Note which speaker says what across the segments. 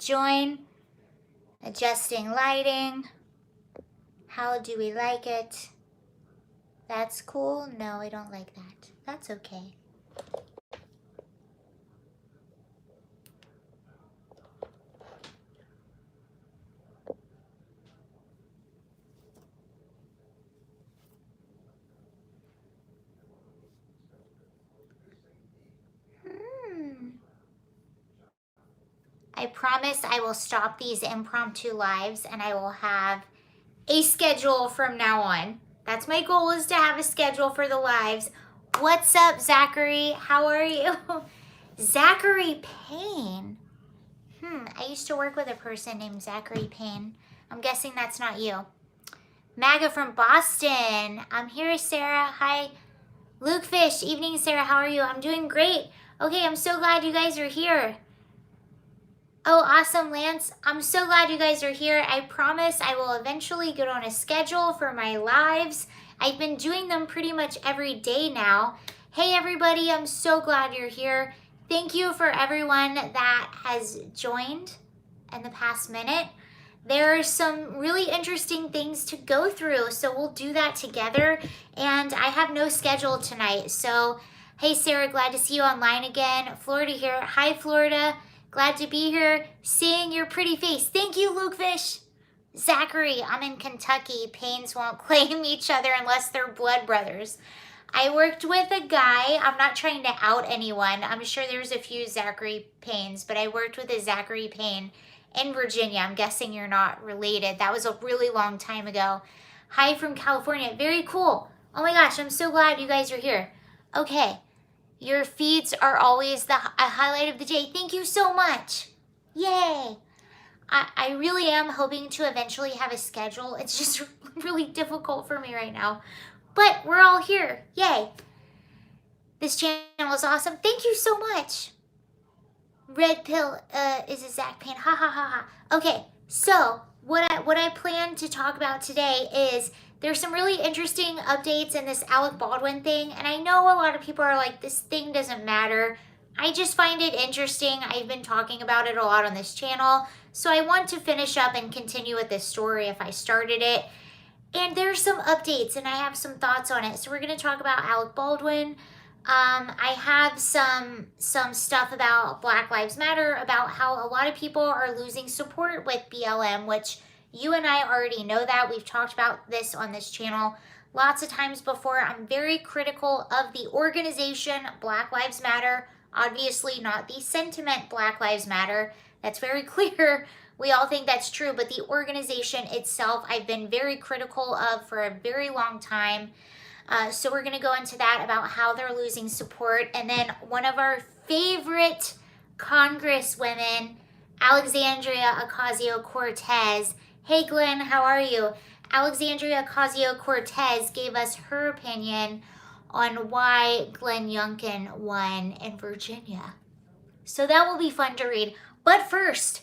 Speaker 1: join. Adjusting lighting. How do we like it? That's cool. No, I don't like that. That's okay. I promise I will stop these impromptu lives and I will have a schedule from now on. That's my goal, is to have a schedule for the lives. What's up, Zachary? How are you? Zachary Payne. I used to work with a person named Zachary Payne. I'm guessing that's not you. Maga from Boston. I'm here, Sarah. Hi. Luke Fish. Evening, Sarah. How are you? I'm doing great. Okay, I'm so glad you guys are here. Oh, awesome, Lance. I'm so glad you guys are here. I promise I will eventually get on a schedule for my lives. I've been doing them pretty much every day now. Hey, everybody. I'm so glad you're here. Thank you for everyone that has joined in the past minute. There are some really interesting things to go through, so we'll do that together. And I have no schedule tonight. So, hey, Sarah, glad to see you online again. Florida here. Hi, Florida. Glad to be here, seeing your pretty face. Thank you, Luke Fish. Zachary, I'm in Kentucky. Paynes won't claim each other unless they're blood brothers. I worked with a guy. I'm not trying to out anyone. I'm sure there's a few Zachary Paynes, but I worked with a Zachary Payne in Virginia. I'm guessing you're not related. That was a really long time ago. Hi from California. Very cool. Oh my gosh, I'm so glad you guys are here. Okay. Your feeds are always a highlight of the day. Thank you so much. Yay. I really am hoping to eventually have a schedule. It's just really difficult for me right now. But we're all here. Yay. This channel is awesome. Thank you so much. Red Pill is a Zach Payne. Ha ha ha ha. Okay, so what I plan to talk about today is there's some really interesting updates in this Alec Baldwin thing, and I know a lot of people are like, this thing doesn't matter. I just find it interesting. I've been talking about it a lot on this channel, so I want to finish up and continue with this story if I started it. And there's some updates, and I have some thoughts on it. So we're going to talk about Alec Baldwin. I have some stuff about Black Lives Matter, about how a lot of people are losing support with BLM, which you and I already know that. We've talked about this on this channel lots of times before. I'm very critical of the organization Black Lives Matter. Obviously not the sentiment Black Lives Matter. That's very clear. We all think that's true, but the organization itself, I've been very critical of for a very long time. So we're going to go into that about how they're losing support. And then one of our favorite congresswomen, Alexandria Ocasio-Cortez. Hey, Glenn, how are you? Alexandria Ocasio-Cortez gave us her opinion on why Glenn Youngkin won in Virginia. So that will be fun to read. But first,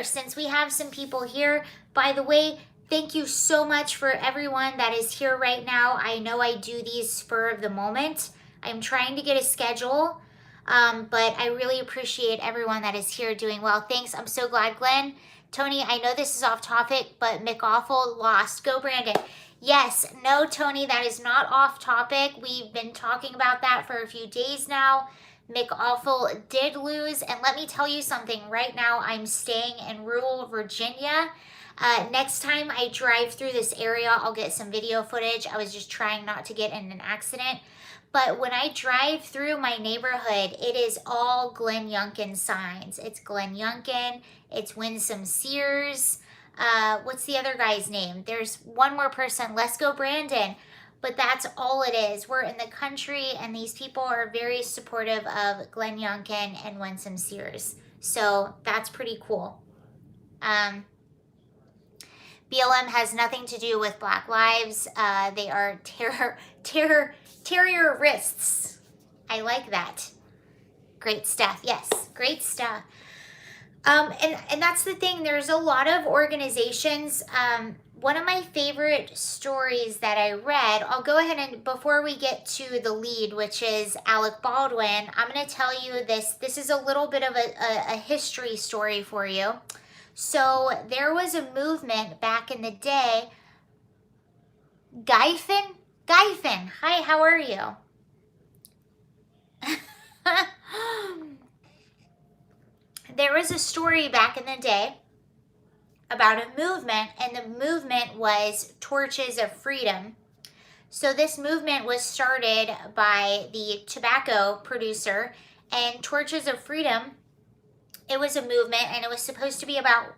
Speaker 1: since we have some people here, by the way, thank you so much for everyone that is here right now. I know I do these spur of the moment. I'm trying to get a schedule, but I really appreciate everyone that is here doing well. Thanks. I'm so glad, Glenn. Tony, I know this is off topic, but McAwful lost. Go, Brandon. Yes. No, Tony, that is not off topic. We've been talking about that for a few days now. McAwful did lose, and let me tell you something. Right now, I'm staying in rural Virginia. Next time I drive through this area, I'll get some video footage. I was just trying not to get in an accident. But when I drive through my neighborhood, it is all Glenn Youngkin signs. It's Glenn Youngkin. It's Winsome Sears. What's the other guy's name? There's one more person. Let's go, Brandon. But that's all it is. We're in the country, and these people are very supportive of Glenn Youngkin and Winsome Sears. So that's pretty cool. BLM has nothing to do with Black Lives. They are terrorists. I like that. Great stuff. Yes, great stuff. And that's the thing. There's a lot of organizations one of my favorite stories that I read, I'll go ahead and before we get to the lead, which is Alec Baldwin, I'm going to tell you this. This is a little bit of a history story for you. So there was a movement back in the day. Gyfin, hi, how are you? There was a story back in the day about a movement, and the movement was Torches of Freedom. So this movement was started by the tobacco producer, and Torches of Freedom, it was a movement, and it was supposed to be about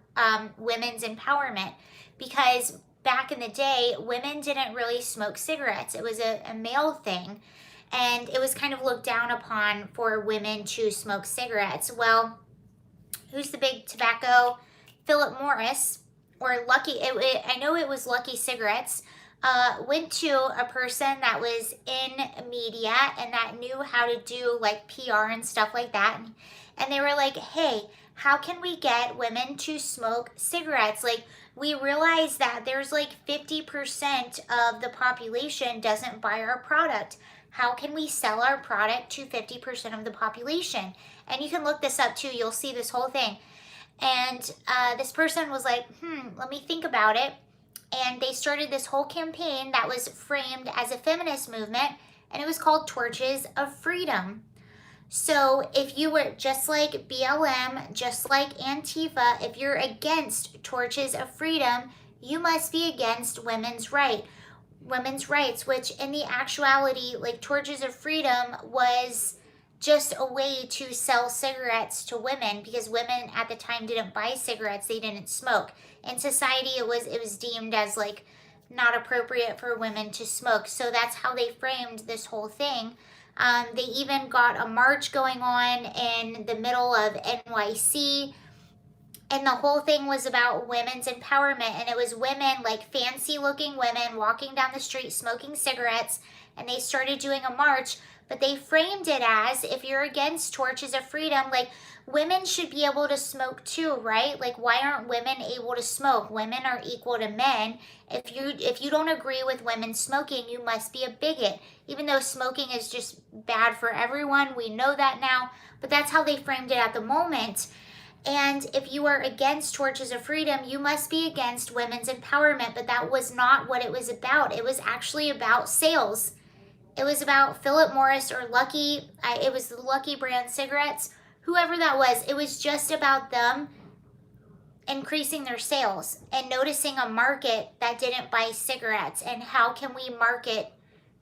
Speaker 1: women's empowerment, because back in the day, women didn't really smoke cigarettes. It was a male thing, and it was kind of looked down upon for women to smoke cigarettes. Well, who's the big tobacco? Philip Morris, or Lucky, I know it was Lucky Cigarettes, went to a person that was in media and that knew how to do like PR and stuff like that. And they were like, hey, how can we get women to smoke cigarettes? Like, we realize that there's like 50% of the population doesn't buy our product. How can we sell our product to 50% of the population? And you can look this up too. You'll see this whole thing. And this person was like, let me think about it. And they started this whole campaign that was framed as a feminist movement, and it was called Torches of Freedom. So if you were just like BLM, just like Antifa, if you're against Torches of Freedom, you must be against women's rights, which in the actuality, like Torches of Freedom was just a way to sell cigarettes to women, because women at the time didn't buy cigarettes, they didn't smoke. In society, it was deemed as like not appropriate for women to smoke. So that's how they framed this whole thing. They even got a march going on in the middle of NYC, and the whole thing was about women's empowerment. And it was women, like fancy looking women, walking down the street smoking cigarettes, and they started doing a march. But they framed it as, if you're against Torches of Freedom, like women should be able to smoke too, right? Like, why aren't women able to smoke? Women are equal to men. If you don't agree with women smoking, you must be a bigot. Even though smoking is just bad for everyone, we know that now. But that's how they framed it at the moment. And if you are against Torches of Freedom, you must be against women's empowerment. But that was not what it was about. It was actually about sales. It was about Philip Morris or Lucky. It was the Lucky brand cigarettes. Whoever that was, it was just about them increasing their sales and noticing a market that didn't buy cigarettes. And how can we market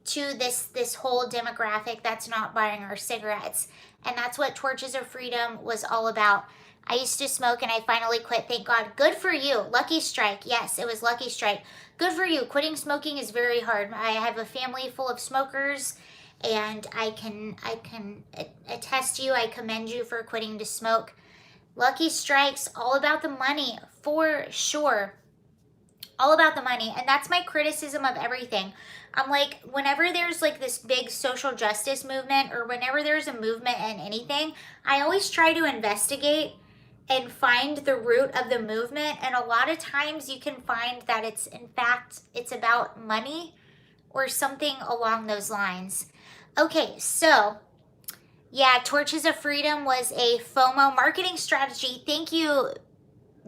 Speaker 1: to this whole demographic that's not buying our cigarettes? And that's what Torches of Freedom was all about. I used to smoke and I finally quit. Thank God. Good for you. Lucky strike. Yes, it was Lucky strike. Good for you. Quitting smoking is very hard. I have a family full of smokers, and I can attest to you. I commend you for quitting to smoke. Lucky strikes, all about the money, for sure. All about the money. And that's my criticism of everything. I'm like, whenever there's like this big social justice movement, or whenever there's a movement in anything, I always try to investigate and find the root of the movement. And a lot of times you can find that it's about money or something along those lines. Okay, so yeah, Torches of Freedom was a FOMO marketing strategy. Thank you,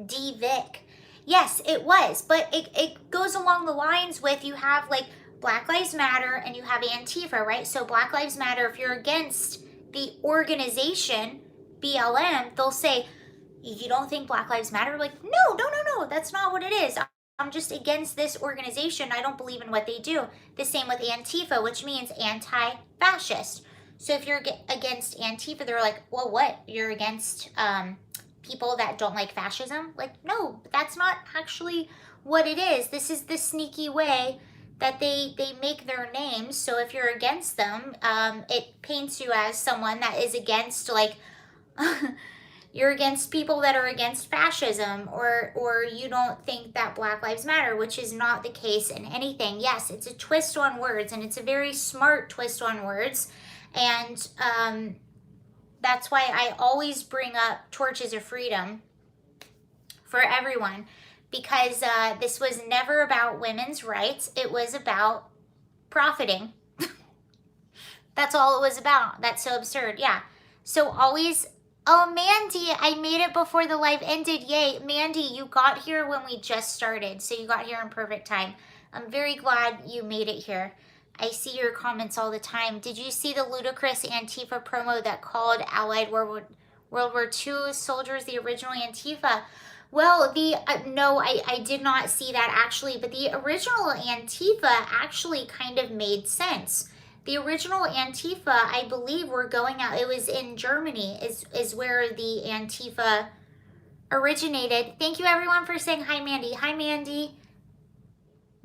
Speaker 1: D. Vic. Yes, it was, but it goes along the lines with, you have like Black Lives Matter and you have Antifa, right? So Black Lives Matter, if you're against the organization, BLM, they'll say, you don't think Black Lives Matter? Like, no, that's not what it is. I'm just against this organization. I don't believe in what they do. The same with Antifa, which means anti-fascist. So if you're against Antifa, they're like, well, what? You're against people that don't like fascism? Like, no, that's not actually what it is. This is the sneaky way that they make their names. So if you're against them, it paints you as someone that is against, like, you're against people that are against fascism, or you don't think that Black Lives Matter, which is not the case in anything. Yes, it's a twist on words, and it's a very smart twist on words. And that's why I always bring up Torches of Freedom for everyone, because this was never about women's rights. It was about profiting. That's all it was about. That's so absurd. Yeah. So always, oh, Mandy, I made it before the live ended. Yay. Mandy, you got here when we just started. So you got here in perfect time. I'm very glad you made it here. I see your comments all the time. Did you see the ludicrous Antifa promo that called Allied World War II soldiers the original Antifa? Well, no, I did not see that actually, but the original Antifa actually kind of made sense. The original Antifa, I believe, were going out. It was in Germany, is where the Antifa originated. Thank you, everyone, for saying hi, Mandy. Hi, Mandy.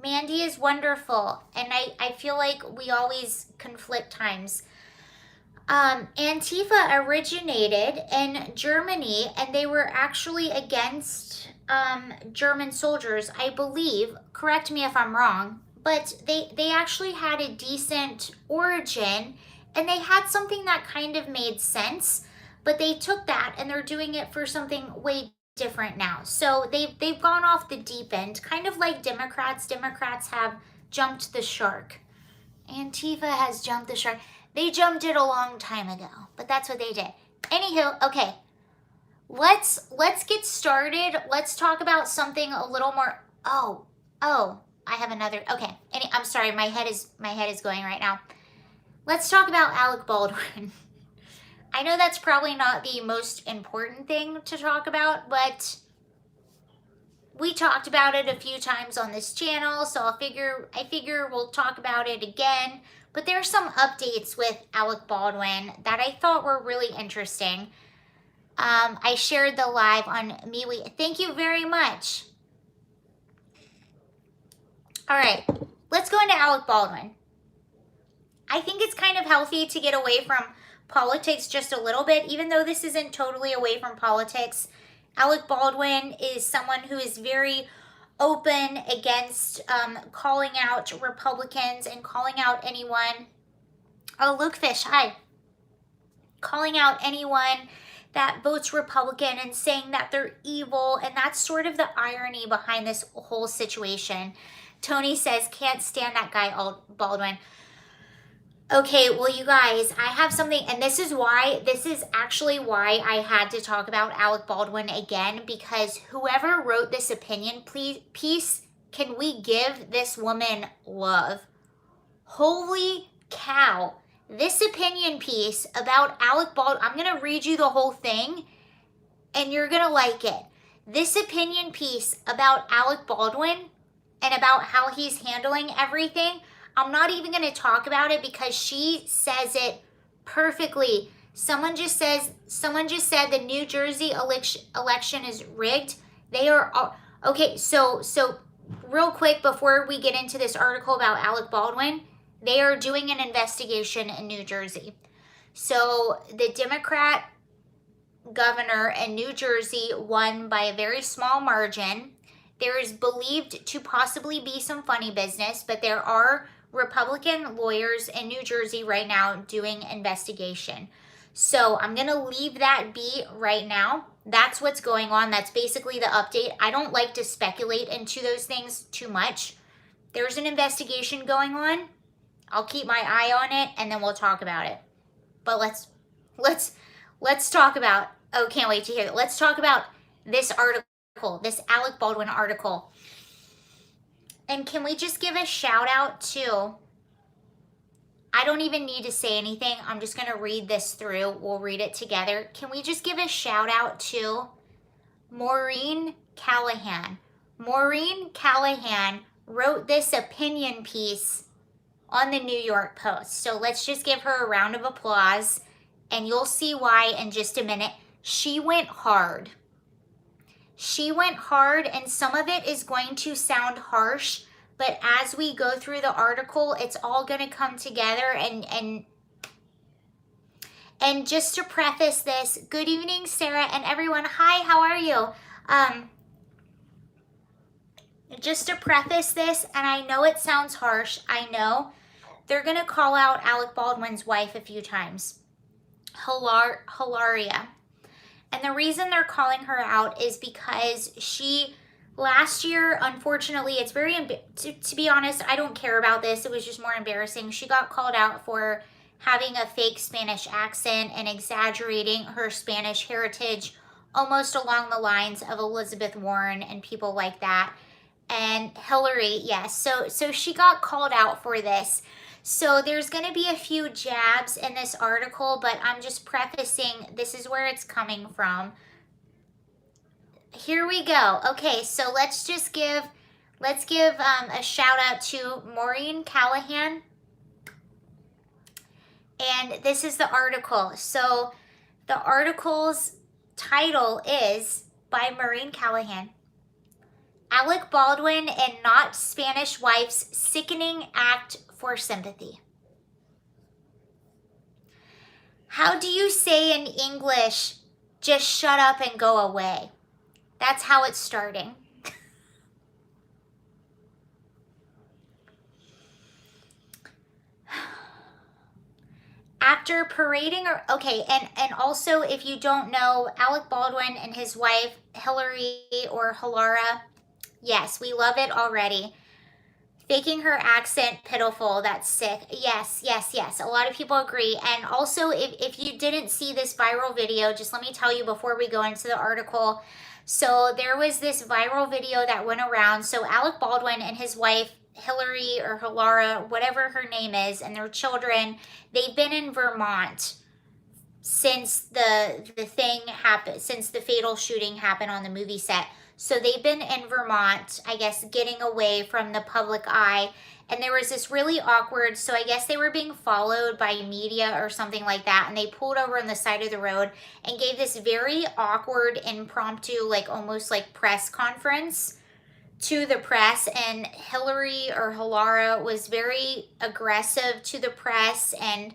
Speaker 1: Mandy is wonderful, and I feel like we always conflict times. Antifa originated in Germany, and they were actually against German soldiers, I believe. Correct me if I'm wrong. But they actually had a decent origin, and they had something that kind of made sense, but they took that and they're doing it for something way different now. So they've gone off the deep end, kind of like Democrats. Democrats have jumped the shark. Antifa has jumped the shark. They jumped it a long time ago, but that's what they did. Anywho, okay, let's get started. Let's talk about something a little more. Oh. I have another. Okay. I'm sorry. My head is going right now. Let's talk about Alec Baldwin. I know that's probably not the most important thing to talk about, but we talked about it a few times on this channel, so I figure we'll talk about it again. But there's some updates with Alec Baldwin that I thought were really interesting. I shared the live on MeWe. Thank you very much. All right, let's go into Alec Baldwin. I think it's kind of healthy to get away from politics just a little bit, even though this isn't totally away from politics. Alec Baldwin is someone who is very open against calling out Republicans and calling out anyone. Oh, Luke Fish, hi. Calling out anyone that votes Republican and saying that they're evil, and that's sort of the irony behind this whole situation. Tony says, can't stand that guy, Baldwin. Okay, well, you guys, I have something, and this is actually why I had to talk about Alec Baldwin again, because whoever wrote this opinion piece, can we give this woman love? Holy cow. This opinion piece about Alec Baldwin, I'm going to read you the whole thing, and you're going to like it. This opinion piece about Alec Baldwin and about how he's handling everything, I'm not even going to talk about it because she says it perfectly. Someone just said the New Jersey election is rigged. They are okay. So real quick before we get into this article about Alec Baldwin, they are doing an investigation in New Jersey. So the Democrat governor in New Jersey won by a very small margin. There is believed to possibly be some funny business, but there are Republican lawyers in New Jersey right now doing investigation. So I'm going to leave that be right now. That's what's going on. That's basically the update. I don't like to speculate into those things too much. There's an investigation going on. I'll keep my eye on it and then we'll talk about it. But let's talk about, oh, can't wait to hear it. Let's talk about this article, this Alec Baldwin article. And can we just give a shout out to, I don't even need to say anything. I'm just going to read this through. We'll read it together. Can we just give a shout out to Maureen Callahan? Maureen Callahan wrote this opinion piece on the New York Post. So let's just give her a round of applause and you'll see why in just a minute. She went hard. She went hard, and some of it is going to sound harsh, but as we go through the article, it's all going to come together. And just to preface this, good evening, Sarah and everyone. Hi, how are you? Just to preface this, and I know it sounds harsh, I know, they're going to call out Alec Baldwin's wife a few times. Hilaria. And the reason they're calling her out is because she Last year, unfortunately, it's very, to be honest, I don't care about this. It was just more embarrassing. She got called out for having a fake Spanish accent and exaggerating her Spanish heritage almost along the lines of Elizabeth Warren and people like that. And Hillary, yes. So she got called out for this. So there's going to be a few jabs in this article, but I'm just prefacing this is where it's coming from. Here we go. Okay, so let's give a shout out to Maureen Callahan. And this is the article. So the article's title is by Maureen Callahan. Alec Baldwin and not Spanish wife's sickening act for sympathy. How do you say in English, just shut up and go away? That's how it's starting. After parading, okay, and also if you don't know, Alec Baldwin and his wife, Hillary or Hilara, yes, we love it already. Faking her accent, pitiful, that's sick. Yes, yes, yes, a lot of people agree. And also, if you didn't see this viral video, just let me tell you before we go into the article. So there was this viral video that went around. So Alec Baldwin and his wife, Hillary or Hilara, whatever her name is, and their children, they've been in Vermont since the thing happened, since the fatal shooting happened on the movie set. So they've been in Vermont, I guess, getting away from the public eye. And there was this really awkward, so I guess they were being followed by media or something like that. And they pulled over on the side of the road and gave this very awkward, impromptu, like almost like press conference to the press. And Hillary or Hilara was very aggressive to the press. And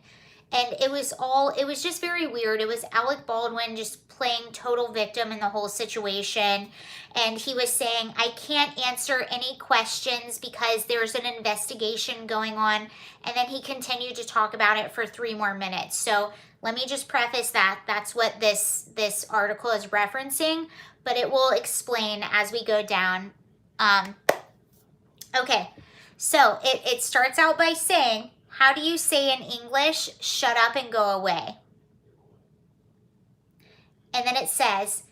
Speaker 1: it was just very weird. It was Alec Baldwin just playing total victim in the whole situation. And he was saying, I can't answer any questions because there's an investigation going on. And then he continued to talk about it for 3 more minutes. So let me just preface that. That's what this article is referencing, but it will explain as we go down. Okay, so it starts out by saying, how do you say in English, shut up and go away? And then it says,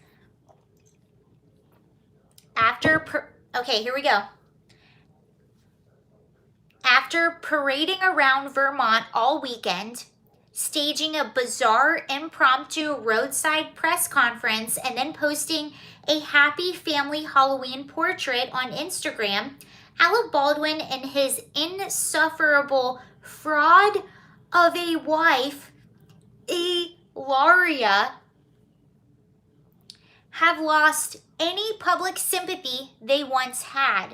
Speaker 1: okay, here we go. After parading around Vermont all weekend, staging a bizarre impromptu roadside press conference, and then posting a happy family Halloween portrait on Instagram, Alec Baldwin and his insufferable fraud of a wife, Hilaria, have lost any public sympathy they once had.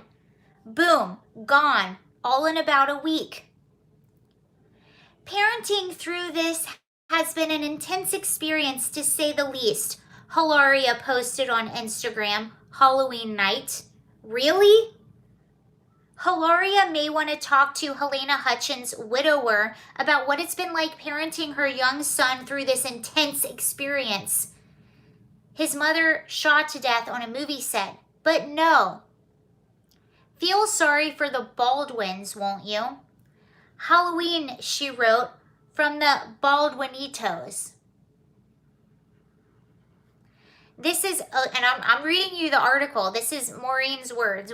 Speaker 1: Boom, gone, all in about a week. Parenting through this has been an intense experience, to say the least, Hilaria posted on Instagram Halloween night. Really? Hilaria may want to talk to Helena Hutchins' widower about what it's been like parenting her young son through this intense experience. His mother shot to death on a movie set. But no. Feel sorry for the Baldwins, won't you? Halloween, she wrote, from the Baldwinitos. This is, and I'm reading you the article. This is Maureen's words.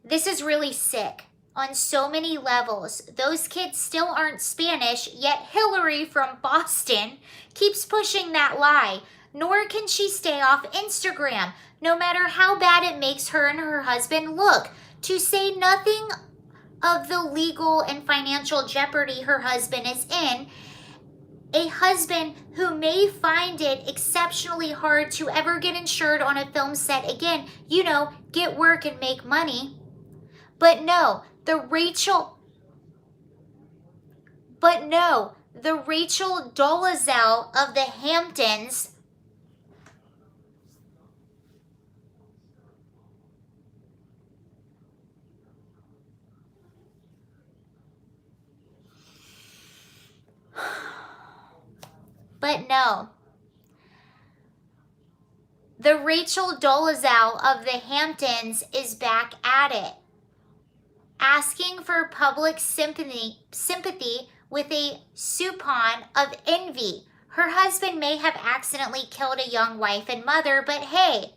Speaker 1: This is really sick on so many levels. Those kids still aren't Spanish, yet Hillary from Boston keeps pushing that lie. Nor can she stay off Instagram, no matter how bad it makes her and her husband look. To say nothing of the legal and financial jeopardy her husband is in, a husband who may find it exceptionally hard to ever get insured on a film set again, get work and make money. But no, the Rachel Dolezal of the Hamptons The Rachel Dolezal of the Hamptons is back at it, asking for public sympathy with a soupçon of envy. Her husband may have accidentally killed a young wife and mother, but hey,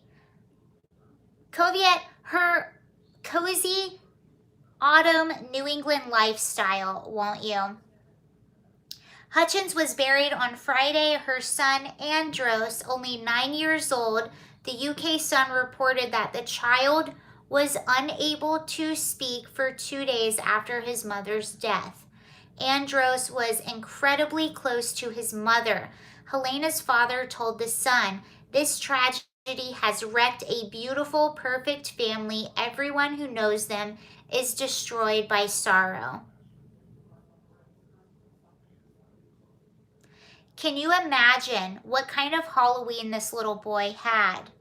Speaker 1: caveat her cozy autumn New England lifestyle, won't you? Hutchins was buried on Friday. Her son, Andros, only 9 years old, the UK Sun reported that the child was unable to speak for 2 days after his mother's death. Andros was incredibly close to his mother. Helena's father told the Sun, "This tragedy has wrecked a beautiful, perfect family. Everyone who knows them is destroyed by sorrow." Can you imagine what kind of Halloween this little boy had?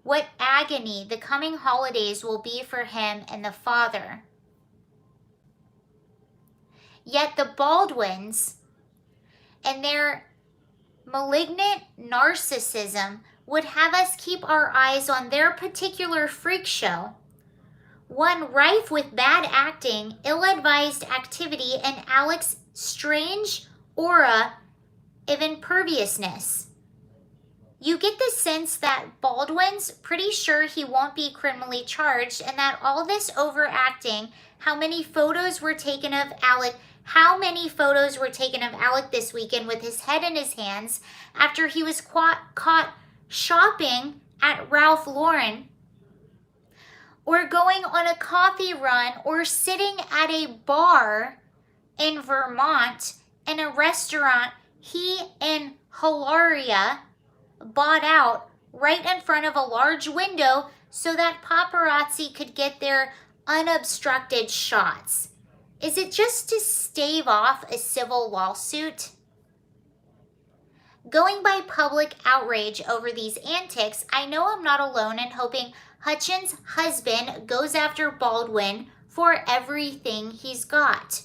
Speaker 1: What agony the coming holidays will be for him and the father. Yet the Baldwins and their malignant narcissism would have us keep our eyes on their particular freak show, one rife with bad acting, ill-advised activity, and Alec's strange aura of imperviousness. You get the sense that Baldwin's pretty sure he won't be criminally charged, and that all this overacting, how many photos were taken of Alec this weekend with his head in his hands after he was caught shopping at Ralph Lauren, or going on a coffee run, or sitting at a bar in Vermont in a restaurant he and Hilaria bought out right in front of a large window so that paparazzi could get their unobstructed shots. Is it just to stave off a civil lawsuit? Going by public outrage over these antics, I know I'm not alone in hoping Hutchins' husband goes after Baldwin for everything he's got.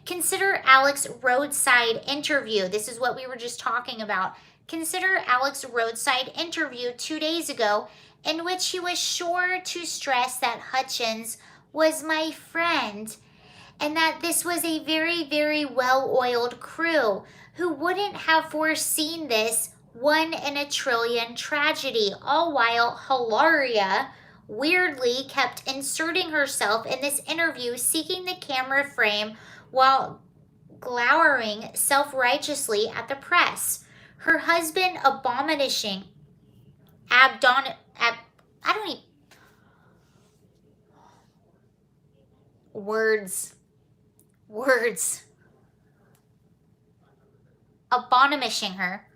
Speaker 1: Consider Alec's roadside interview. This is what we were just talking about. Consider Alec's roadside interview 2 days ago, in which he was sure to stress that Hutchins was my friend and that this was a very, very well-oiled crew who wouldn't have foreseen this 1 in a trillion tragedy, all while Hilaria weirdly kept inserting herself in this interview, seeking the camera frame while glowering self-righteously at the press. Her husband abominishing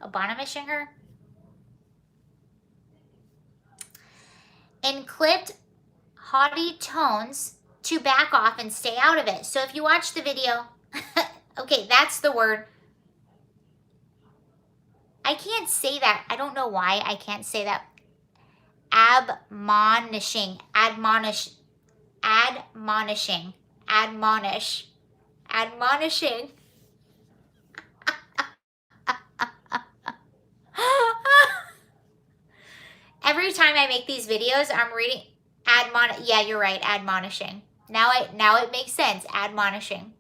Speaker 1: abominishing her in clipped haughty tones to back off and stay out of it. So if you watch the video, okay, that's the word. I can't say that. I don't know why I can't say that. Admonishing. Every time I make these videos, I'm reading yeah, you're right, admonishing. Now it makes sense, admonishing.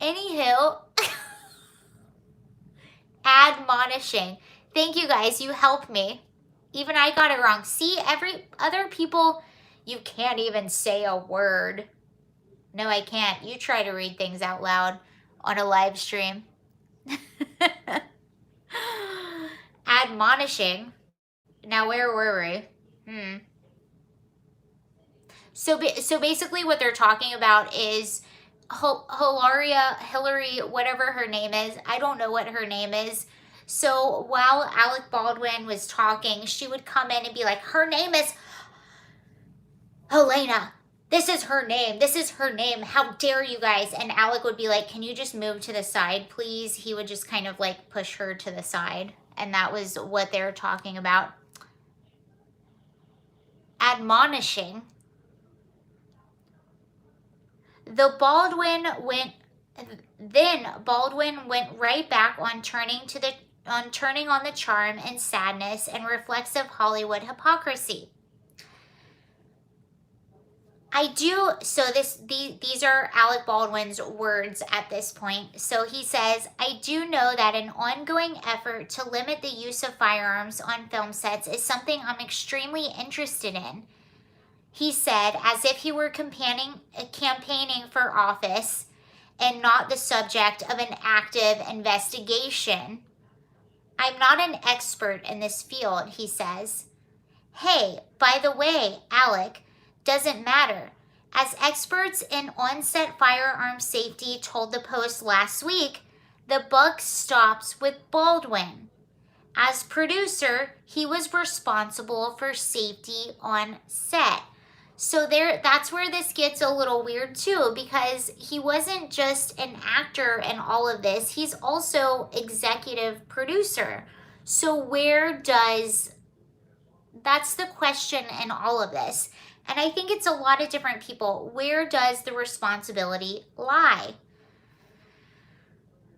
Speaker 1: Anywho, admonishing. Thank you guys, you helped me. Even I got it wrong. See, other people, you can't even say a word. No, I can't. You try to read things out loud on a live stream. Admonishing. Now, where were we? So basically what they're talking about is Hillary, whatever her name is. I don't know what her name is. So while Alec Baldwin was talking, she would come in and be like, her name is Helena. This is her name. This is her name. How dare you guys? And Alec would be like, can you just move to the side, please? He would just kind of like push her to the side. And that was what they were talking about. Admonishing. Baldwin went right back on turning on the charm and sadness and reflexive Hollywood hypocrisy. These are Alec Baldwin's words at this point. So he says, I do know that an ongoing effort to limit the use of firearms on film sets is something I'm extremely interested in. He said, as if he were campaigning for office and not the subject of an active investigation. I'm not an expert in this field, he says. Hey, by the way, Alec, doesn't matter. As experts in on-set firearm safety told the Post last week, the buck stops with Baldwin. As producer, he was responsible for safety on set. So that's where this gets a little weird too, because he wasn't just an actor in all of this, he's also executive producer. So that's the question in all of this. And I think it's a lot of different people. Where does the responsibility lie?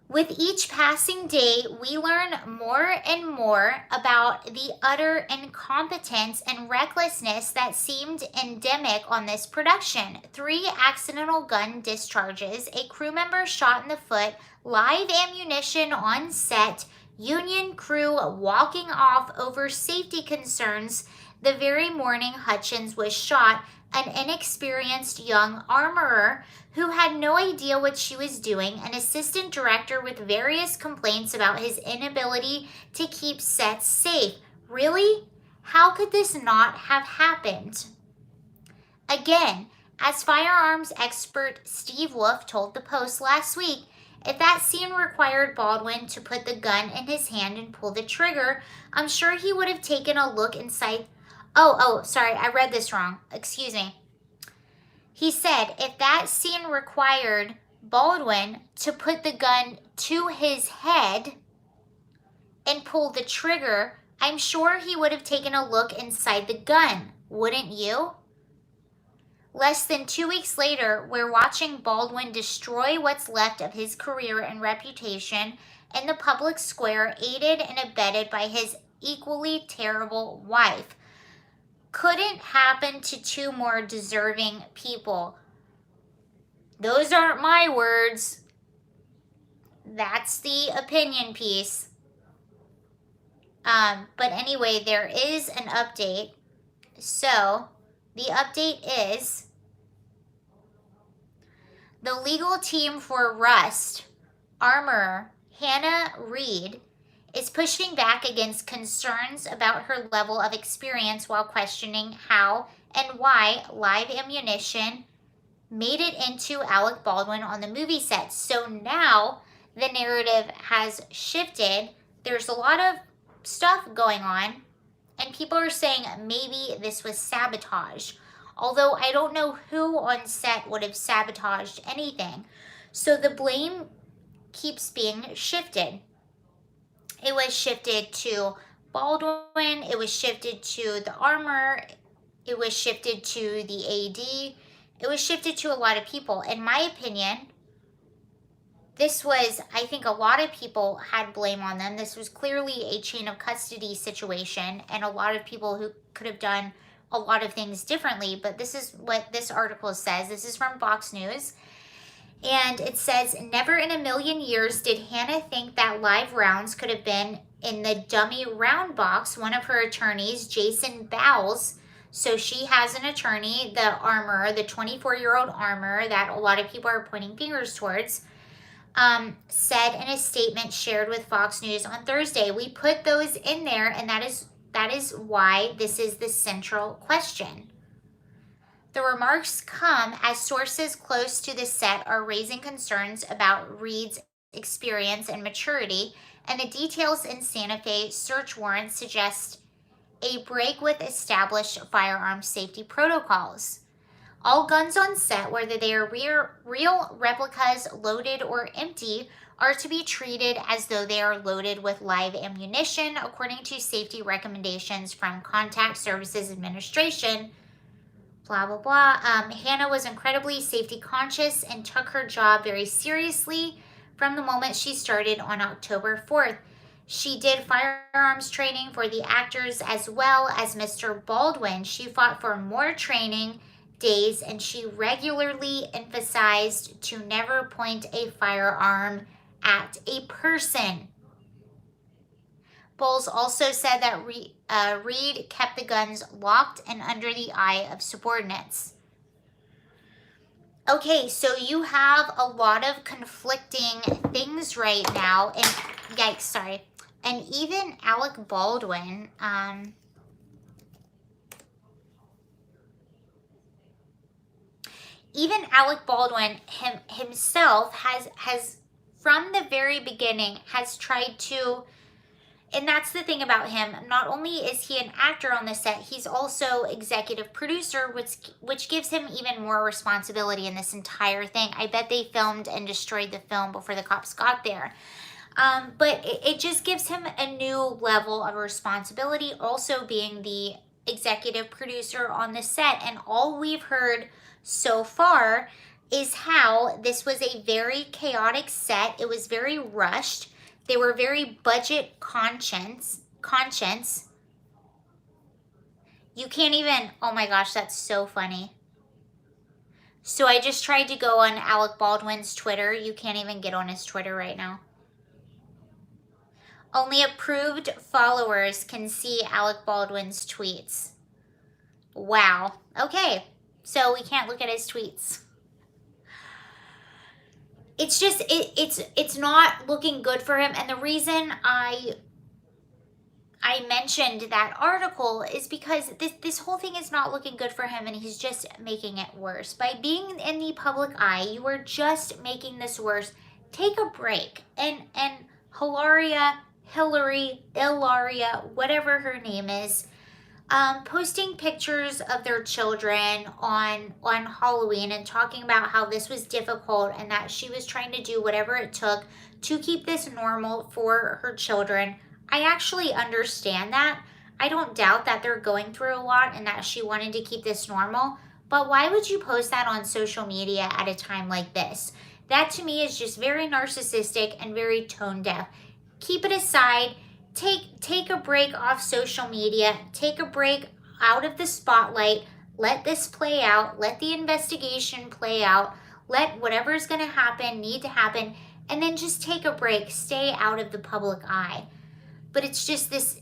Speaker 1: With each passing day, we learn more and more about the utter incompetence and recklessness that seemed endemic on this production. 3 accidental gun discharges, a crew member shot in the foot, live ammunition on set, union crew walking off over safety concerns the very morning Hutchins was shot, an inexperienced young armorer who had no idea what she was doing, an assistant director with various complaints about his inability to keep sets safe. Really? How could this not have happened? Again, as firearms expert Steve Wolf told the Post last week, if that scene required Baldwin to put the gun in his hand and pull the trigger, I'm sure he would have taken a look inside. Sorry, I read this wrong. Excuse me. He said if that scene required Baldwin to put the gun to his head and pull the trigger, I'm sure he would have taken a look inside the gun, wouldn't you? Less than 2 weeks later, we're watching Baldwin destroy what's left of his career and reputation in the public square, aided and abetted by his equally terrible wife. Couldn't happen to 2 more deserving people. Those aren't my words. That's the opinion piece. But anyway, there is an update. So, the update is the legal team for Rust armorer Hannah Reed is pushing back against concerns about her level of experience while questioning how and why live ammunition made it into Alec Baldwin on the movie set. So now the narrative has shifted. There's a lot of stuff going on, and people are saying maybe this was sabotage. Although I don't know who on set would have sabotaged anything. So the blame keeps being shifted. It was shifted to Baldwin, it was shifted to the armor, it was shifted to the AD, it was shifted to a lot of people. In my opinion, I think a lot of people had blame on them. This was clearly a chain of custody situation, and a lot of people who could have done a lot of things differently, but this is what this article says. This is from Fox News. And it says, never in a million years did Hannah think that live rounds could have been in the dummy round box. One of her attorneys, Jason Bowles, so she has an attorney, the armorer, the 24-year-old armorer that a lot of people are pointing fingers towards, said in a statement shared with Fox News on Thursday, we put those in there, and that is why this is the central question. The remarks come as sources close to the set are raising concerns about Reed's experience and maturity, and the details in Santa Fe search warrant suggest a break with established firearm safety protocols. All guns on set, whether they are real replicas, loaded or empty, are to be treated as though they are loaded with live ammunition, according to safety recommendations from Contact Services Administration, blah, blah, blah. Hannah was incredibly safety conscious and took her job very seriously from the moment she started on October 4th. She did firearms training for the actors as well as Mr. Baldwin. She fought for more training days, and she regularly emphasized to never point a firearm at a person. Bowles also said that Reed kept the guns locked and under the eye of subordinates. Okay, so you have a lot of conflicting things right now, and yikes, sorry. And even Alec Baldwin, himself has from the very beginning has tried to, and that's the thing about him, not only is he an actor on the set, he's also executive producer, which gives him even more responsibility in this entire thing. I bet they filmed and destroyed the film before the cops got there. But it just gives him a new level of responsibility, also being the executive producer on the set. And all we've heard so far is how this was a very chaotic set. It was very rushed. They were very budget conscious. You can't even, oh my gosh, that's so funny. So I just tried to go on Alec Baldwin's Twitter. You can't even get on his Twitter right now. Only approved followers can see Alec Baldwin's tweets. Wow. Okay. So we can't look at his tweets. It's just, it's not looking good for him. And the reason I mentioned that article is because this whole thing is not looking good for him, and he's just making it worse. By being in the public eye, you are just making this worse. Take a break. And Ilaria, whatever her name is, posting pictures of their children on Halloween and talking about how this was difficult and that she was trying to do whatever it took to keep this normal for her children. I actually understand that. I don't doubt that they're going through a lot and that she wanted to keep this normal, but why would you post that on social media at a time like this? That to me is just very narcissistic and very tone deaf. Keep it aside. Take a break off social media. Take a break out of the spotlight. Let this play out. Let the investigation play out. Let whatever's going to happen need to happen. And then just take a break. Stay out of the public eye. But it's just this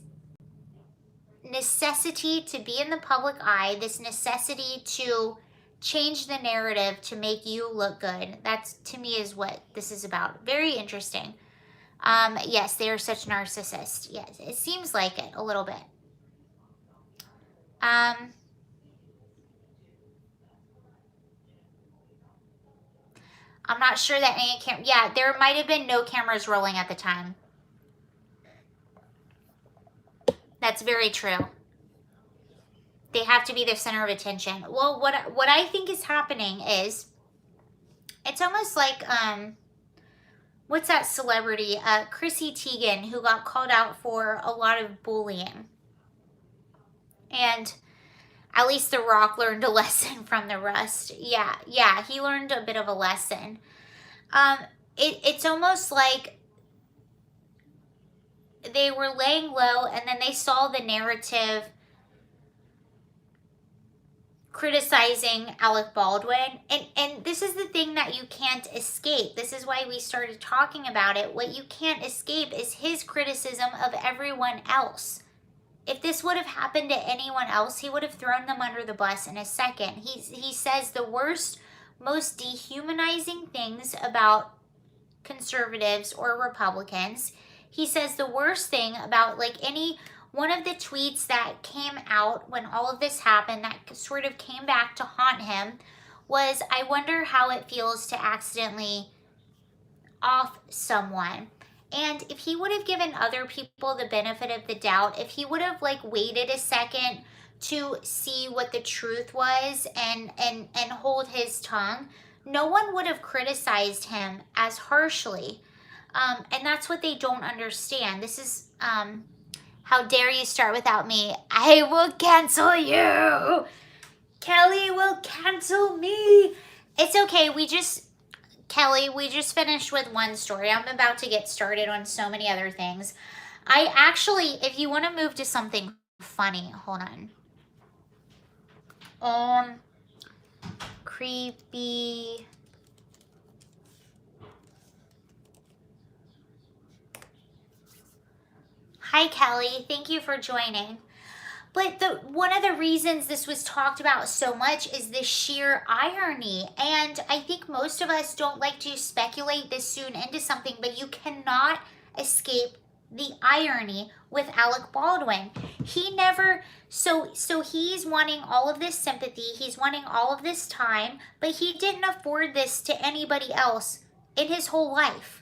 Speaker 1: necessity to be in the public eye. This necessity to change the narrative to make you look good. That's, to me, is what this is about. Very interesting. Yes, they are such narcissists. Yes, it seems like it a little bit. I'm not sure that any yeah, there might have been no cameras rolling at the time. That's very true. They have to be the center of attention. Well, what I think is happening is, it's almost like, what's that celebrity? Chrissy Teigen, who got called out for a lot of bullying. And at least The Rock learned a lesson from the rest. Yeah, he learned a bit of a lesson. It's almost like they were laying low and then they saw the narrative criticizing Alec Baldwin. And this is the thing that you can't escape. This is why we started talking about it. What you can't escape is his criticism of everyone else. If this would have happened to anyone else, he would have thrown them under the bus in a second. He says the worst, most dehumanizing things about conservatives or Republicans. He says the worst thing about, like, any one of the tweets that came out when all of this happened that sort of came back to haunt him was, I wonder how it feels to accidentally off someone. And if he would have given other people the benefit of the doubt, if he would have, like, waited a second to see what the truth was and hold his tongue, no one would have criticized him as harshly. And that's what they don't understand. This is, how dare you start without me? I will cancel you. Kelly will cancel me. It's okay. Kelly, we just finished with one story. I'm about to get started on so many other things. I actually, if you want to move to something funny, hold on. Creepy. Hi, Kelly. Thank you for joining. But one of the reasons this was talked about so much is the sheer irony. And I think most of us don't like to speculate this soon into something, but you cannot escape the irony with Alec Baldwin. He never, so he's wanting all of this sympathy, he's wanting all of this time, but he didn't afford this to anybody else in his whole life.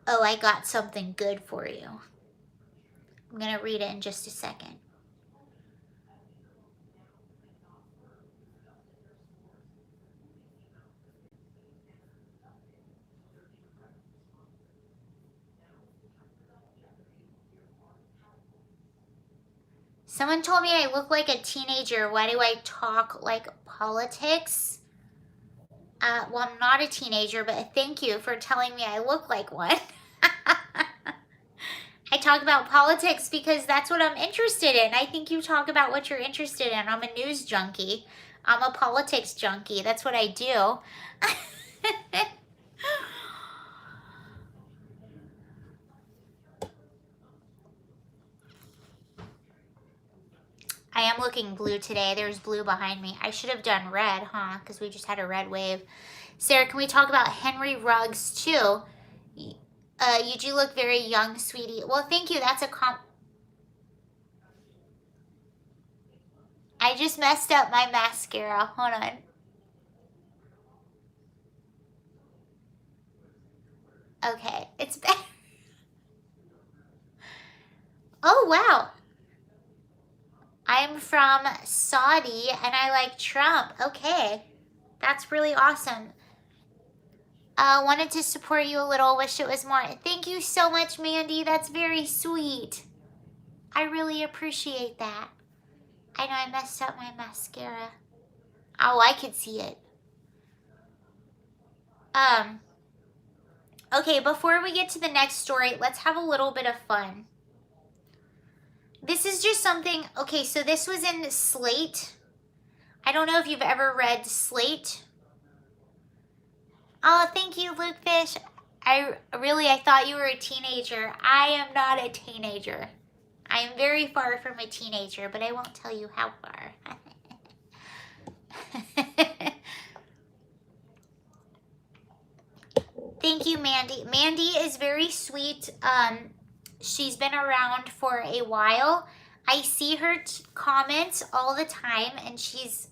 Speaker 1: Oh, I got something good for you. I'm going to read it in just a second. Someone told me I look like a teenager. Why do I talk like politics? Well, I'm not a teenager, but thank you for telling me I look like one. I talk about politics because that's what I'm interested in. I think you talk about what you're interested in. I'm a news junkie. I'm a politics junkie. That's what I do. I am looking blue today. There's blue behind me. I should have done red, huh? Because we just had a red wave. Sarah, can we talk about Henry Ruggs too? You do look very young, sweetie. Well, thank you. That's a I just messed up my mascara. Hold on. Okay, it's better. Oh, wow. I'm from Saudi and I like Trump. Okay, that's really awesome. Wanted to support you a little. Wish it was more. Thank you so much, Mandy. That's very sweet. I really appreciate that. I know I messed up my mascara. Oh, I could see it. Okay, before we get to the next story, let's have a little bit of fun. This is just something, okay, so this was in Slate. I don't know if you've ever read Slate. Oh, thank you, Luke Fish. I thought you were a teenager. I am not a teenager. I am very far from a teenager, but I won't tell you how far. Thank you, Mandy. Mandy is very sweet. She's been around for a while. I see her comments all the time, and she's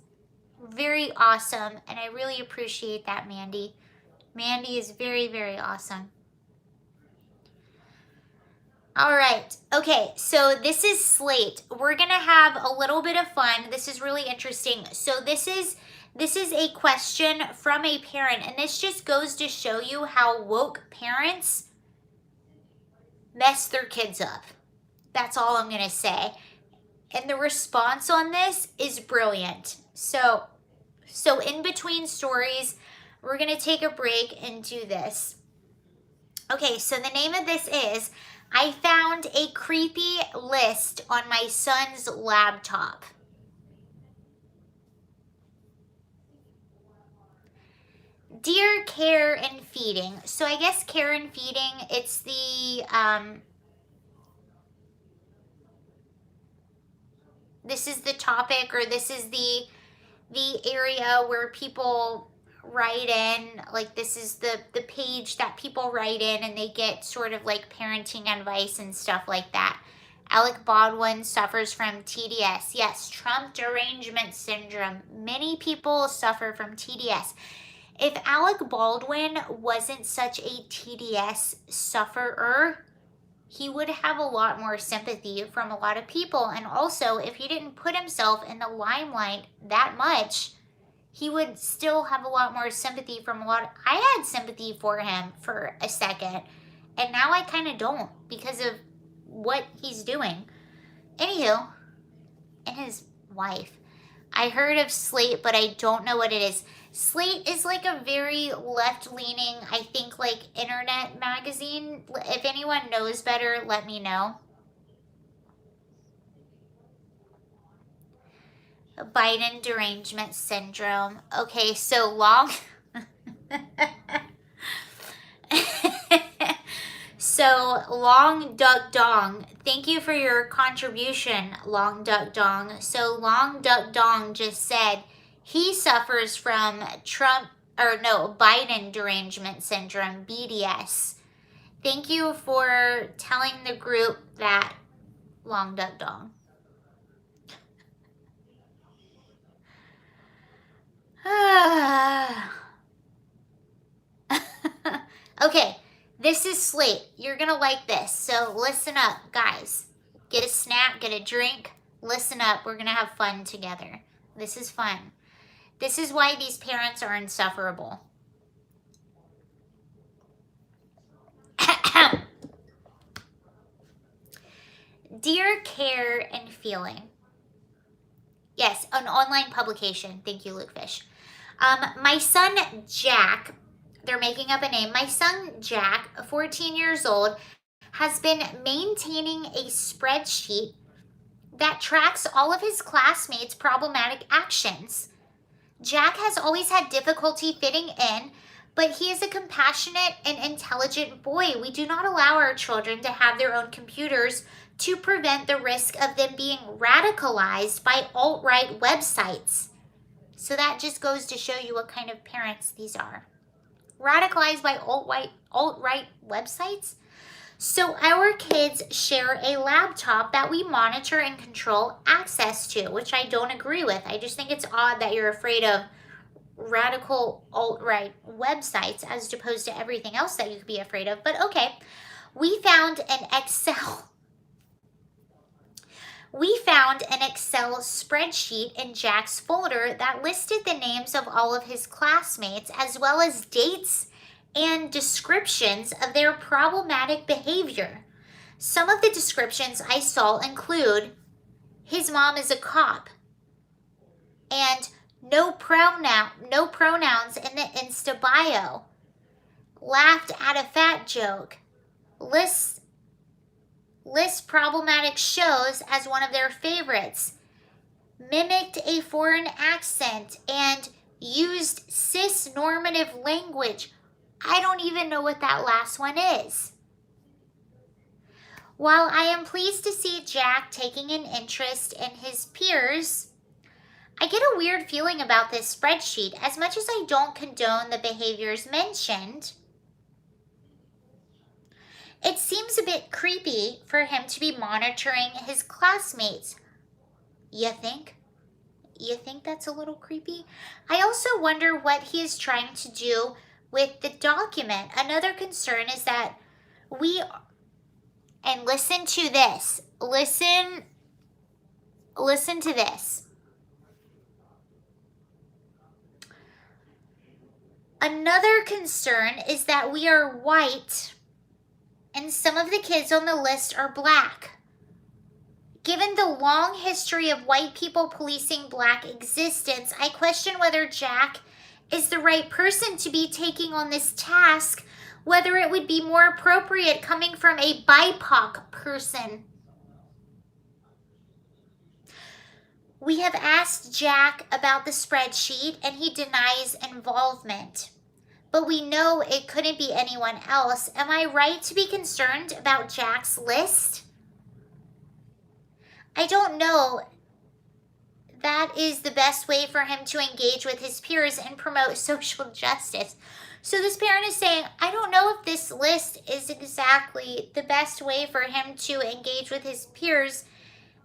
Speaker 1: very awesome, and I really appreciate that, Mandy. Mandy is very, very awesome. All right. Okay, so this is Slate. We're going to have a little bit of fun. This is really interesting. So this is a question from a parent, and this just goes to show you how woke parents mess their kids up. That's all I'm going to say. And the response on this is brilliant. So in between stories, we're going to take a break and do this. Okay, so the name of this is, I found a creepy list on my son's laptop. Dear Care and Feeding. So I guess Care and Feeding, it's the, this is the topic, or this is the area where people write in, like this is the page that people write in and they get sort of like parenting advice and stuff like that. Alec Baldwin suffers from TDS. Yes, Trump derangement syndrome. Many people suffer from TDS. If Alec Baldwin wasn't such a TDS sufferer, he would have a lot more sympathy from a lot of people. And also, if he didn't put himself in the limelight that much, he would still have a lot more sympathy from a lot. I had sympathy for him for a second, and now I kind of don't, because of what he's doing. Anywho, and his wife. I heard of Slate, but I don't know what it is. Slate is like a very left-leaning, I think, like internet magazine. If anyone knows better, let me know. Biden derangement syndrome. Okay, so long. So Long Duck Dong, thank you for your contribution, Long Duck Dong. So Long Duck Dong just said he suffers from Biden derangement syndrome, BDS. Thank you for telling the group that, Long Duck Dong. Okay, this is Slate. You're gonna like this, so listen up, guys. Get a snack, get a drink, listen up. We're gonna have fun together. This is fun. This is why these parents are insufferable. Dear Care and Feeling. Yes, an online publication. Thank you, Luke Fish. My son, Jack, they're making up a name. My son, Jack, 14 years old, has been maintaining a spreadsheet that tracks all of his classmates' problematic actions. Jack has always had difficulty fitting in, but he is a compassionate and intelligent boy. We do not allow our children to have their own computers to prevent the risk of them being radicalized by alt-right websites. So that just goes to show you what kind of parents these are. Radicalized by alt-right websites? So our kids share a laptop that we monitor and control access to, which I don't agree with. I just think it's odd that you're afraid of radical alt-right websites as opposed to everything else that you could be afraid of. But okay, we found an Excel spreadsheet in Jack's folder that listed the names of all of his classmates as well as dates and descriptions of their problematic behavior. Some of the descriptions I saw include his mom is a cop and no pronouns in the Insta bio, laughed at a fat joke, lists problematic shows as one of their favorites, mimicked a foreign accent, and used cis-normative language. I don't even know what that last one is. While I am pleased to see Jack taking an interest in his peers, I get a weird feeling about this spreadsheet. As much as I don't condone the behaviors mentioned, it seems a bit creepy for him to be monitoring his classmates. You think? You think that's a little creepy? I also wonder what he is trying to do with the document. Another concern is that and listen to this. Listen to this. Another concern is that we are white and some of the kids on the list are black. Given the long history of white people policing black existence, I question whether Jack is the right person to be taking on this task, whether it would be more appropriate coming from a BIPOC person. We have asked Jack about the spreadsheet and he denies involvement. But we know it couldn't be anyone else. Am I right to be concerned about Jack's list? I don't know. That is the best way for him to engage with his peers and promote social justice. So this parent is saying, I don't know if this list is exactly the best way for him to engage with his peers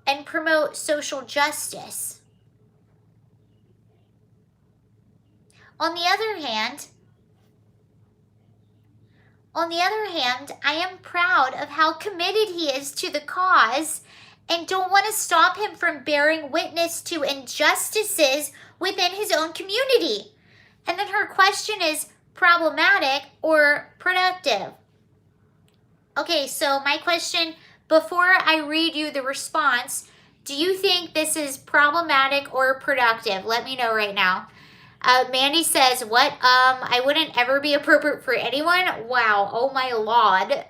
Speaker 1: and promote social justice. On the other hand, I am proud of how committed he is to the cause and don't want to stop him from bearing witness to injustices within his own community. And then her question is problematic or productive. Okay, so my question, Before I read you the response, do you think this is problematic or productive? Let me know right now. Mandy says, what? I wouldn't ever be appropriate for anyone? Wow. Oh my Lord.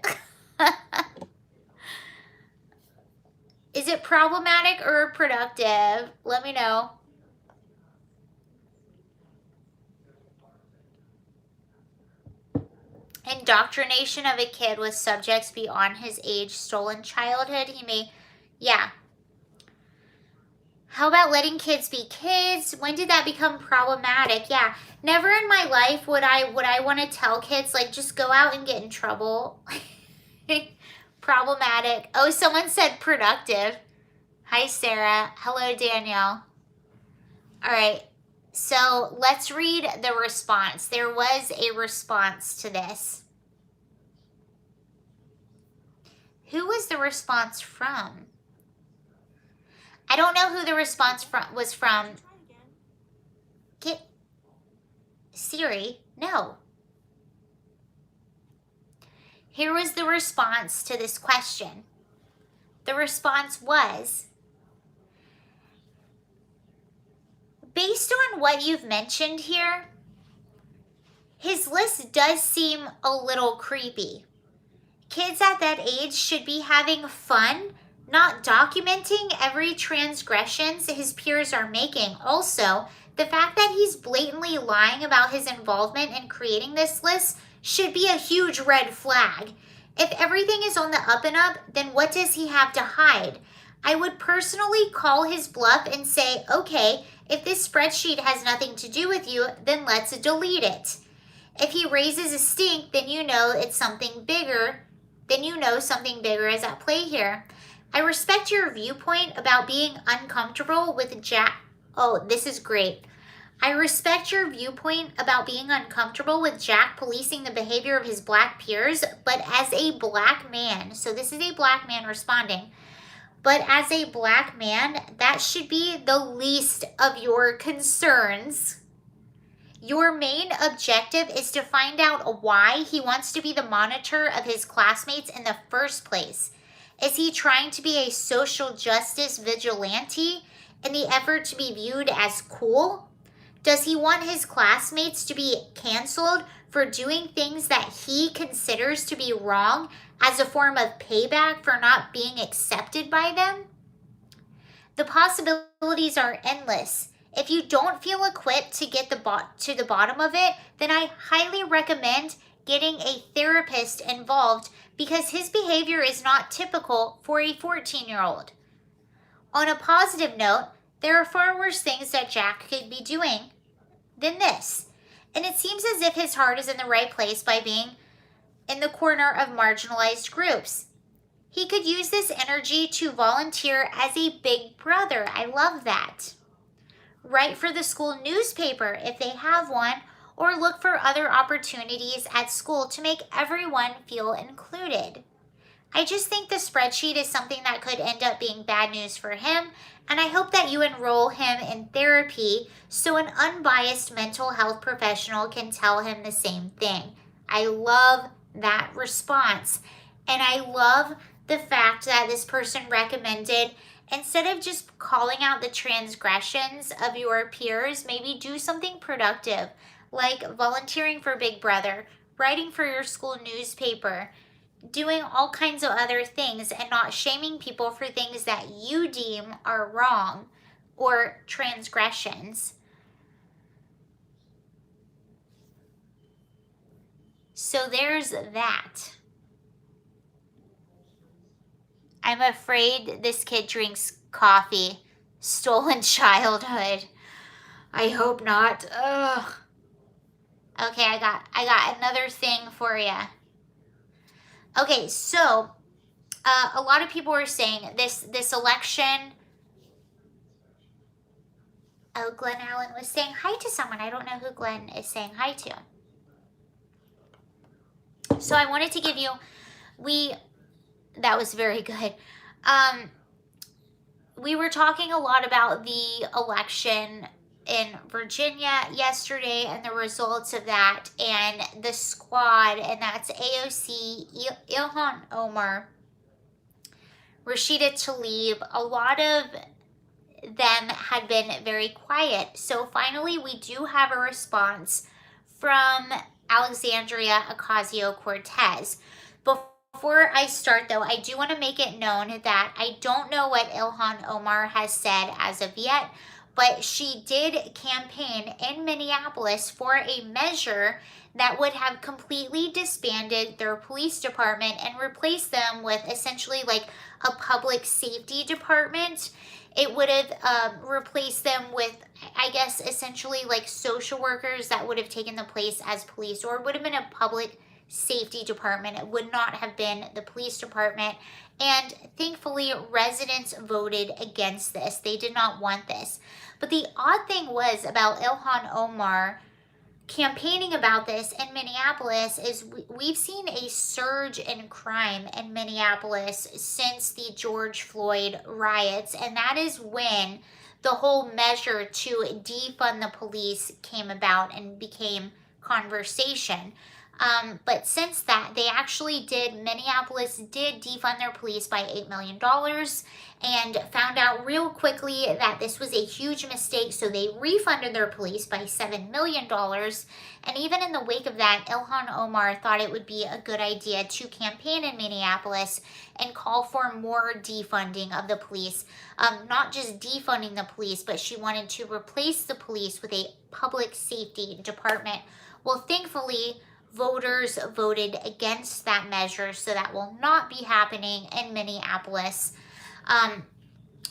Speaker 1: Is it problematic or productive? Let me know. Indoctrination of a kid with subjects beyond his age, stolen childhood. He may, yeah. How about letting kids be kids? When did that become problematic? Yeah, never in my life would I want to tell kids, like, just go out and get in trouble. Problematic. Oh, someone said productive. Hi, Sarah. Hello, Danielle. All right, so let's read the response. There was a response to this. Who was the response from? I don't know who the response was from. Get Siri, no. Here was the response to this question. The response was, based on what you've mentioned here, his list does seem a little creepy. Kids at that age should be having fun, not documenting every transgressions his peers are making. Also, the fact that he's blatantly lying about his involvement in creating this list should be a huge red flag. If everything is on the up and up, then what does he have to hide? I would personally call his bluff and say, okay, if this spreadsheet has nothing to do with you, then let's delete it. If he raises a stink, then you know it's something bigger. Then you know something bigger is at play here. I respect your viewpoint about being uncomfortable with Jack. Oh, this is great. I respect your viewpoint about being uncomfortable with Jack policing the behavior of his black peers, but as a black man, so this is a black man responding, but as a black man, that should be the least of your concerns. Your main objective is to find out why he wants to be the monitor of his classmates in the first place. Is he trying to be a social justice vigilante in the effort to be viewed as cool? Does he want his classmates to be canceled for doing things that he considers to be wrong as a form of payback for not being accepted by them? The possibilities are endless. If you don't feel equipped to get to the bottom of it, then I highly recommend getting a therapist involved because his behavior is not typical for a 14-year-old. On a positive note, there are far worse things that Jack could be doing than this. And it seems as if his heart is in the right place by being in the corner of marginalized groups. He could use this energy to volunteer as a big brother. I love that. Write for the school newspaper if they have one, or look for other opportunities at school to make everyone feel included. I just think the spreadsheet is something that could end up being bad news for him, and I hope that you enroll him in therapy so an unbiased mental health professional can tell him the same thing. I love that response, and I love the fact that this person recommended, instead of just calling out the transgressions of your peers, maybe do something productive, like volunteering for Big Brother, writing for your school newspaper, doing all kinds of other things, and not shaming people for things that you deem are wrong or transgressions. So there's that. I'm afraid this kid drinks coffee. Stolen childhood. I hope not. Ugh. Okay, I got another thing for you. Okay, so a lot of people are saying this election. Oh, Glenn Allen was saying hi to someone. I don't know who Glenn is saying hi to. So I wanted to give you, that was very good. We were talking a lot about the election in Virginia yesterday and the results of that, and the squad, and that's AOC, Ilhan Omar, Rashida Tlaib, a lot of them had been very quiet. So finally, we do have a response from Alexandria Ocasio-Cortez. Before I start, though, I do want to make it known that I don't know what Ilhan Omar has said as of yet, but she did campaign in Minneapolis for a measure that would have completely disbanded their police department and replaced them with essentially like a public safety department. It would have replaced them with, I guess, essentially like social workers that would have taken the place as police, or it would have been a public safety department. It would not have been the police department. And thankfully, residents voted against this. They did not want this. But the odd thing was about Ilhan Omar campaigning about this in Minneapolis is we've seen a surge in crime in Minneapolis since the George Floyd riots, and that is when the whole measure to defund the police came about and became conversation. But since that, Minneapolis did defund their police by $8 million and found out real quickly that this was a huge mistake. So they refunded their police by $7 million. And even in the wake of that, Ilhan Omar thought it would be a good idea to campaign in Minneapolis and call for more defunding of the police. Not just defunding the police, but she wanted to replace the police with a public safety department. Well, thankfully, voters voted against that measure, so that will not be happening in Minneapolis.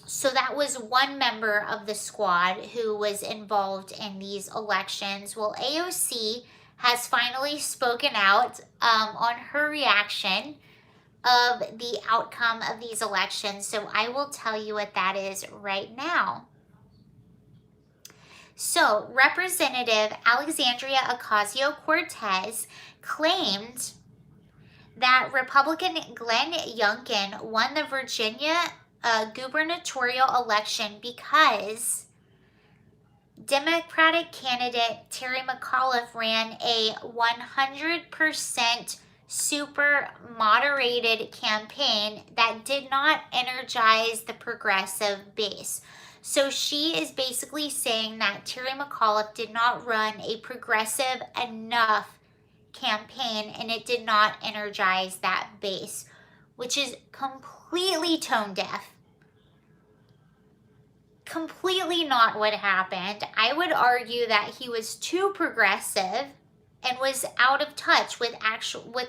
Speaker 1: So that was one member of the squad who was involved in these elections. Well, AOC has finally spoken out on her reaction of the outcome of these elections. So I will tell you what that is right now. So, Representative Alexandria Ocasio-Cortez claimed that Republican Glenn Youngkin won the Virginia gubernatorial election because Democratic candidate Terry McAuliffe ran a 100% super moderated campaign that did not energize the progressive base. So she is basically saying that Terry McAuliffe did not run a progressive enough campaign and it did not energize that base, which is completely tone deaf. Completely not what happened. I would argue that he was too progressive and was out of touch with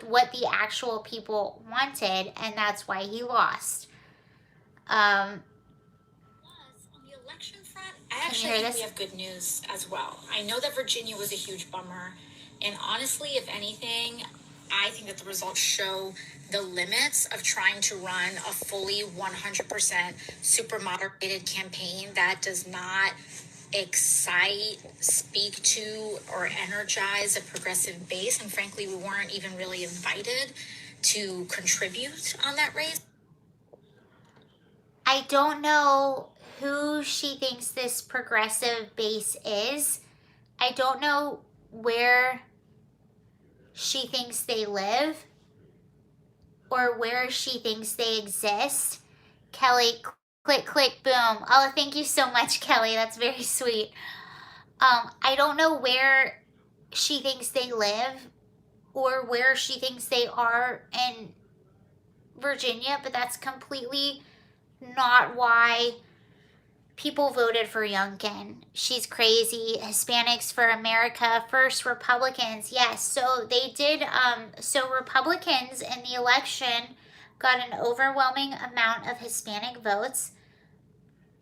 Speaker 1: what the actual people wanted, and that's why he lost.
Speaker 2: I actually think we have good news as well. I know that Virginia was a huge bummer, and honestly, if anything, I think that the results show the limits of trying to run a fully 100% super moderated campaign that does not excite, speak to, or energize a progressive base. And frankly, we weren't even really invited to contribute on that race.
Speaker 1: I don't know who she thinks this progressive base is. I don't know where she thinks they live or where she thinks they exist. Kelly, click, click, boom. Oh, thank you so much, Kelly. That's very sweet. I don't know where she thinks they live or where she thinks they are in Virginia, but that's completely not why people voted for Youngkin. She's crazy. Hispanics for America first, Republicans. Yes, so they did. So Republicans in the election got an overwhelming amount of Hispanic votes.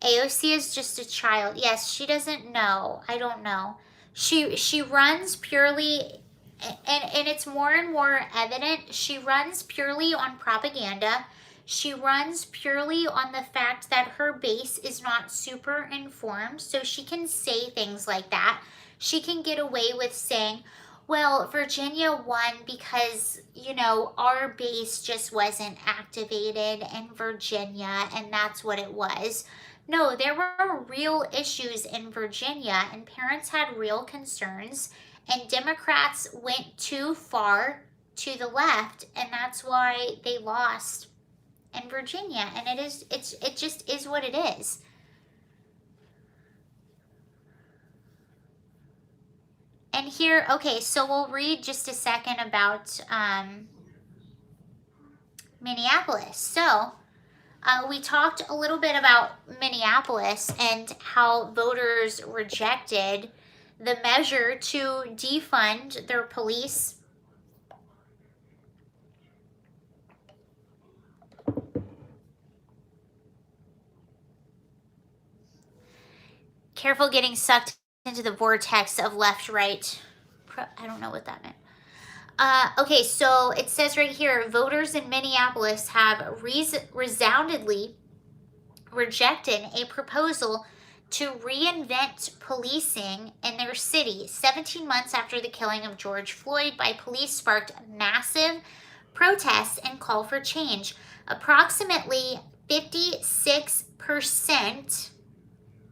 Speaker 1: AOC is just a child. Yes, she doesn't know. I don't know. She runs purely, and it's more and more evident, she runs purely on propaganda. She runs purely on the fact that her base is not super informed, so she can say things like that. She can get away with saying, well, Virginia won because, our base just wasn't activated in Virginia, and that's what it was. No, there were real issues in Virginia, and parents had real concerns, and Democrats went too far to the left, and that's why they lost in Virginia, and it just is what it is. And here, okay, so we'll read just a second about Minneapolis. So we talked a little bit about Minneapolis and how voters rejected the measure to defund their police. Careful getting sucked into the vortex of left-right. I don't know what that meant. Okay, so it says right here, voters in Minneapolis have resoundingly rejected a proposal to reinvent policing in their city. 17 months after the killing of George Floyd by police sparked massive protests and call for change. Approximately 56%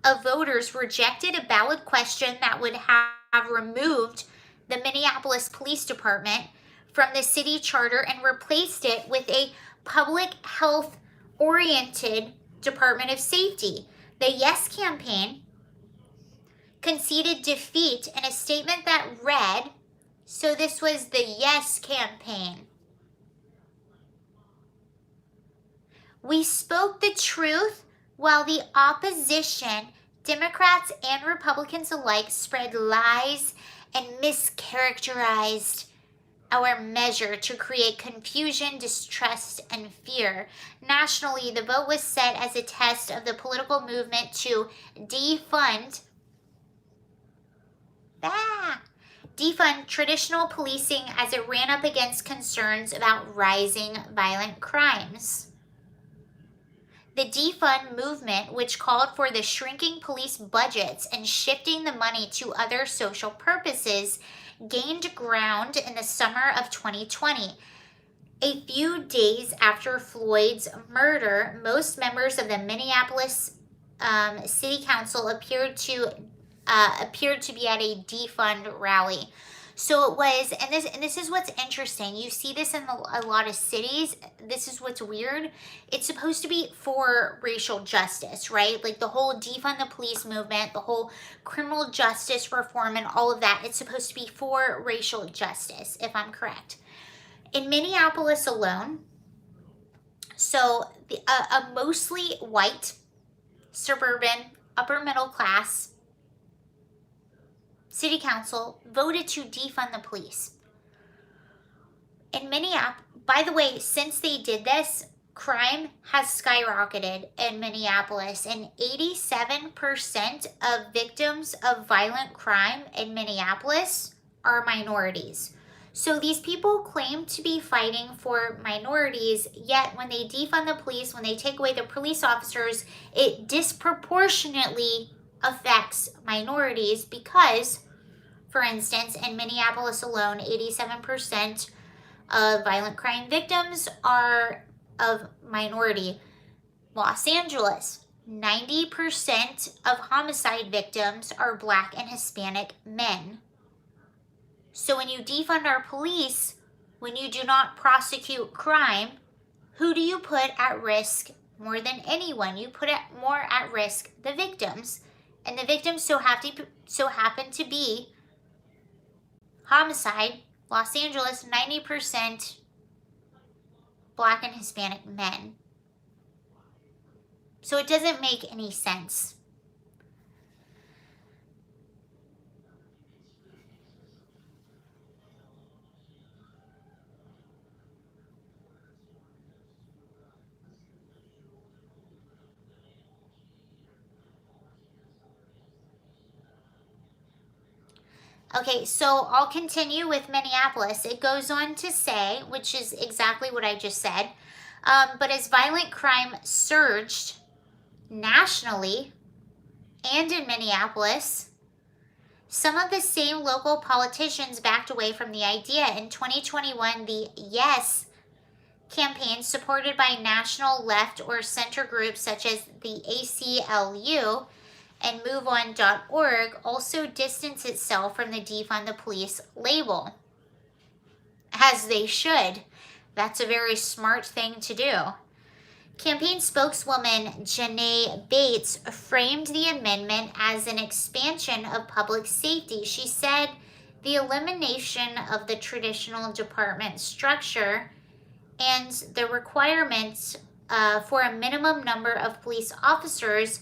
Speaker 1: of voters rejected a ballot question that would have removed the Minneapolis Police Department from the city charter and replaced it with a public health oriented Department of Safety. The Yes campaign conceded defeat in a statement that read, so this was the Yes campaign. We spoke the truth while the opposition, Democrats and Republicans alike, spread lies and mischaracterized our measure to create confusion, distrust, and fear. Nationally, the vote was set as a test of the political movement to defund traditional policing as it ran up against concerns about rising violent crimes. The defund movement, which called for the shrinking police budgets and shifting the money to other social purposes, gained ground in the summer of 2020. A few days after Floyd's murder, most members of the Minneapolis City Council appeared to be at a defund rally. So it was, and this is what's interesting. You see this in a lot of cities. This is what's weird. It's supposed to be for racial justice, right? Like the whole defund the police movement, the whole criminal justice reform and all of that. It's supposed to be for racial justice, if I'm correct. In Minneapolis alone, so a mostly white, suburban, upper middle class city council voted to defund the police. In Minneapolis, by the way, since they did this, crime has skyrocketed in Minneapolis, and 87% of victims of violent crime in Minneapolis are minorities. So these people claim to be fighting for minorities, yet when they defund the police, when they take away the police officers, it disproportionately affects minorities because, for instance, in Minneapolis alone, 87% of violent crime victims are of minority. Los Angeles, 90% of homicide victims are Black and Hispanic men. So when you defund our police, when you do not prosecute crime, who do you put at risk more than anyone? You put more at risk the victims. And the victims so happen to be homicide, Los Angeles, 90% Black and Hispanic men. So it doesn't make any sense. Okay, so I'll continue with Minneapolis. It goes on to say, which is exactly what I just said, but as violent crime surged nationally and in Minneapolis, some of the same local politicians backed away from the idea. In 2021, the Yes campaign, supported by national left or center groups such as the ACLU and MoveOn.org, also distanced itself from the defund the police label. As they should. That's a very smart thing to do. Campaign spokeswoman Janae Bates framed the amendment as an expansion of public safety. She said the elimination of the traditional department structure and the requirements for a minimum number of police officers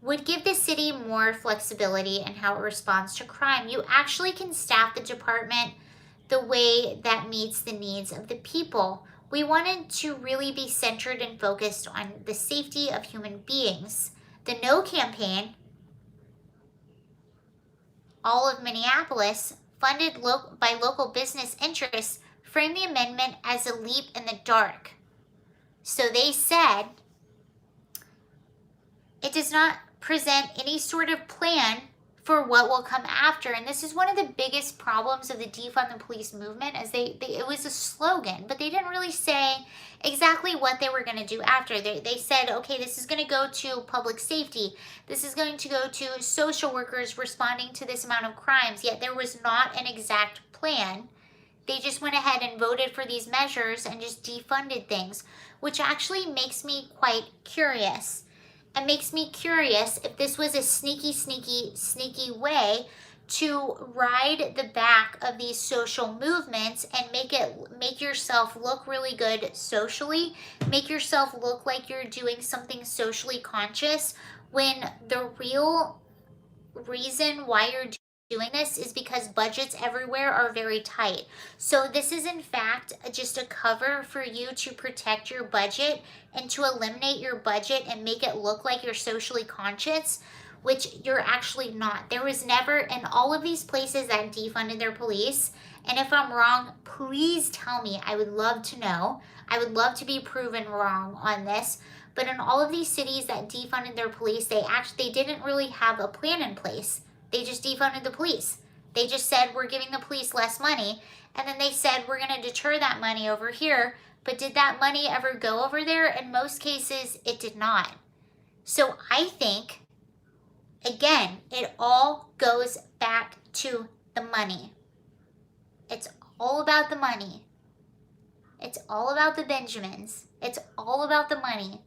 Speaker 1: would give the city more flexibility in how it responds to crime. You actually can staff the department the way that meets the needs of the people. We wanted to really be centered and focused on the safety of human beings. The No campaign, all of Minneapolis, funded by local business interests, framed the amendment as a leap in the dark. So they said it does not present any sort of plan for what will come after. And this is one of the biggest problems of the defund the police movement, as it was a slogan, but they didn't really say exactly what they were going to do after. They said, okay, this is going to go to public safety. This is going to go to social workers responding to this amount of crimes. Yet there was not an exact plan. They just went ahead and voted for these measures and just defunded things, which actually makes me quite curious. It makes me curious if this was a sneaky way to ride the back of these social movements and make yourself look really good socially, make yourself look like you're doing something socially conscious, when the real reason why you're doing this is because budgets everywhere are very tight. So this is in fact just a cover for you to protect your budget and to eliminate your budget and make it look like you're socially conscious, which you're actually not. There was never, in all of these places that defunded their police, and if I'm wrong, please tell me. I would love to know. I would love to be proven wrong on this. But in all of these cities that defunded their police, they didn't really have a plan in place. They just defunded the police. They just said, we're giving the police less money. And then they said, we're going to deter that money over here. But did that money ever go over there? In most cases, it did not. So I think, again, it all goes back to the money. It's all about the money. It's all about the Benjamins. It's all about the money.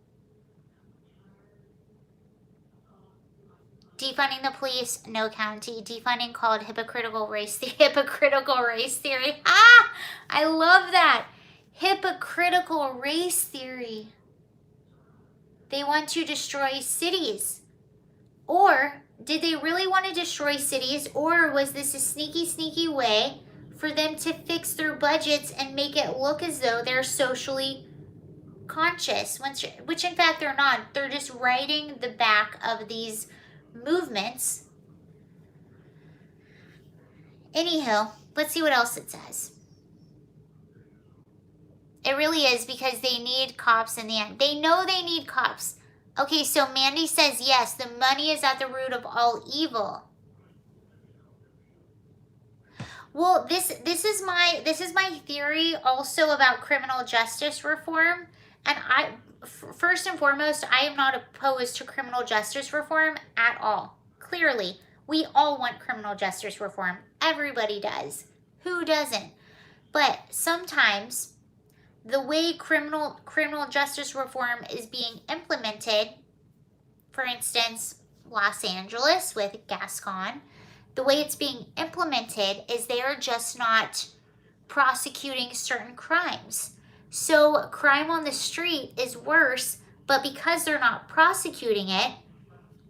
Speaker 1: Defunding the police, no county. Defunding called hypocritical race theory. Hypocritical race theory. Ah! I love that. Hypocritical race theory. They want to destroy cities. Or did they really want to destroy cities? Or was this a sneaky way for them to fix their budgets and make it look as though they're socially conscious? Which in fact they're not. They're just riding the back of these movements. Anyhow, let's see what else it says. It really is because they need cops in the end. They know they need cops. Okay, so Mandy says yes, the money is at the root of all evil. Well, this is my theory also about criminal justice reform, and first and foremost, I am not opposed to criminal justice reform at all. Clearly, we all want criminal justice reform. Everybody does. Who doesn't? But sometimes the way criminal justice reform is being implemented, for instance, Los Angeles with Gascon, the way it's being implemented is they are just not prosecuting certain crimes. So crime on the street is worse, but because they're not prosecuting it,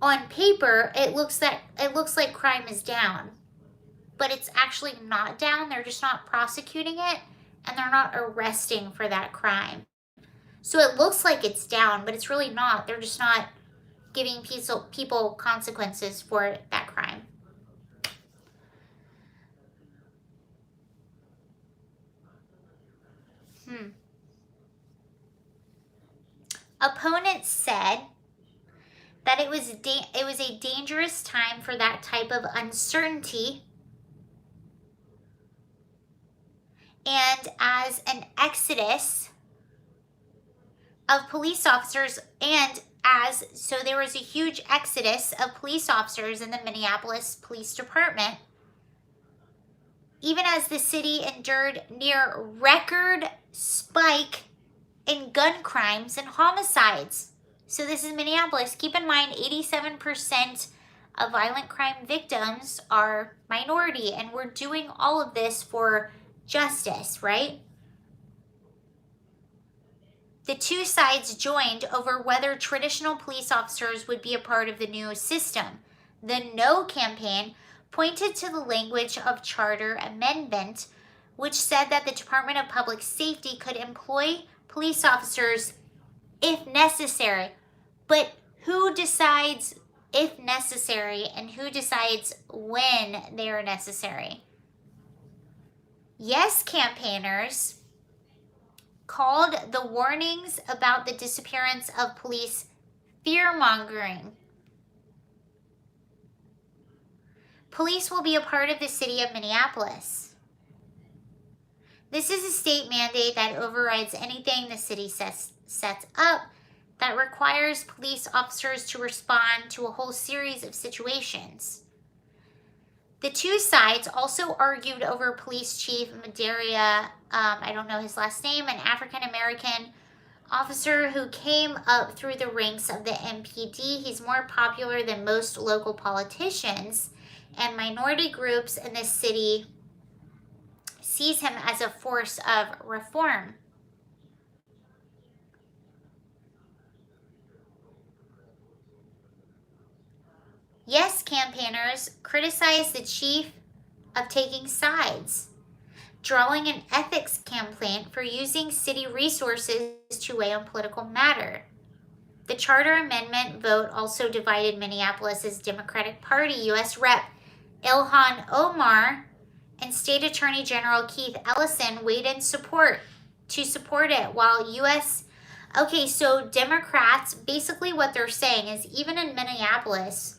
Speaker 1: on paper it looks like crime is down. But it's actually not down. They're just not prosecuting it, and they're not arresting for that crime. So it looks like it's down, but it's really not. They're just not giving people consequences for that crime. Opponents said that it was a dangerous time for that type of uncertainty, and as an exodus of police officers, so there was a huge exodus of police officers in the Minneapolis Police Department, even as the city endured near record spike in gun crimes and homicides. So this is Minneapolis. Keep in mind, 87% of violent crime victims are minority, and we're doing all of this for justice, right? The two sides joined over whether traditional police officers would be a part of the new system. The No campaign pointed to the language of charter amendment, which said that the Department of Public Safety could employ police officers if necessary. But who decides if necessary and who decides when they are necessary? Yes campaigners called the warnings about the disappearance of police fear-mongering. Police will be a part of the city of Minneapolis. This is a state mandate that overrides anything the city sets up that requires police officers to respond to a whole series of situations. The two sides also argued over Police Chief Madaria, I don't know his last name, an African-American officer who came up through the ranks of the MPD. He's more popular than most local politicians, and minority groups in this city sees him as a force of reform. Yes campaigners criticized the chief of taking sides, drawing an ethics complaint for using city resources to weigh on political matter. The charter amendment vote also divided Minneapolis' Democratic Party U.S. Rep. Ilhan Omar and State Attorney General Keith Ellison weighed in support it, while okay, so Democrats, basically what they're saying is even in Minneapolis,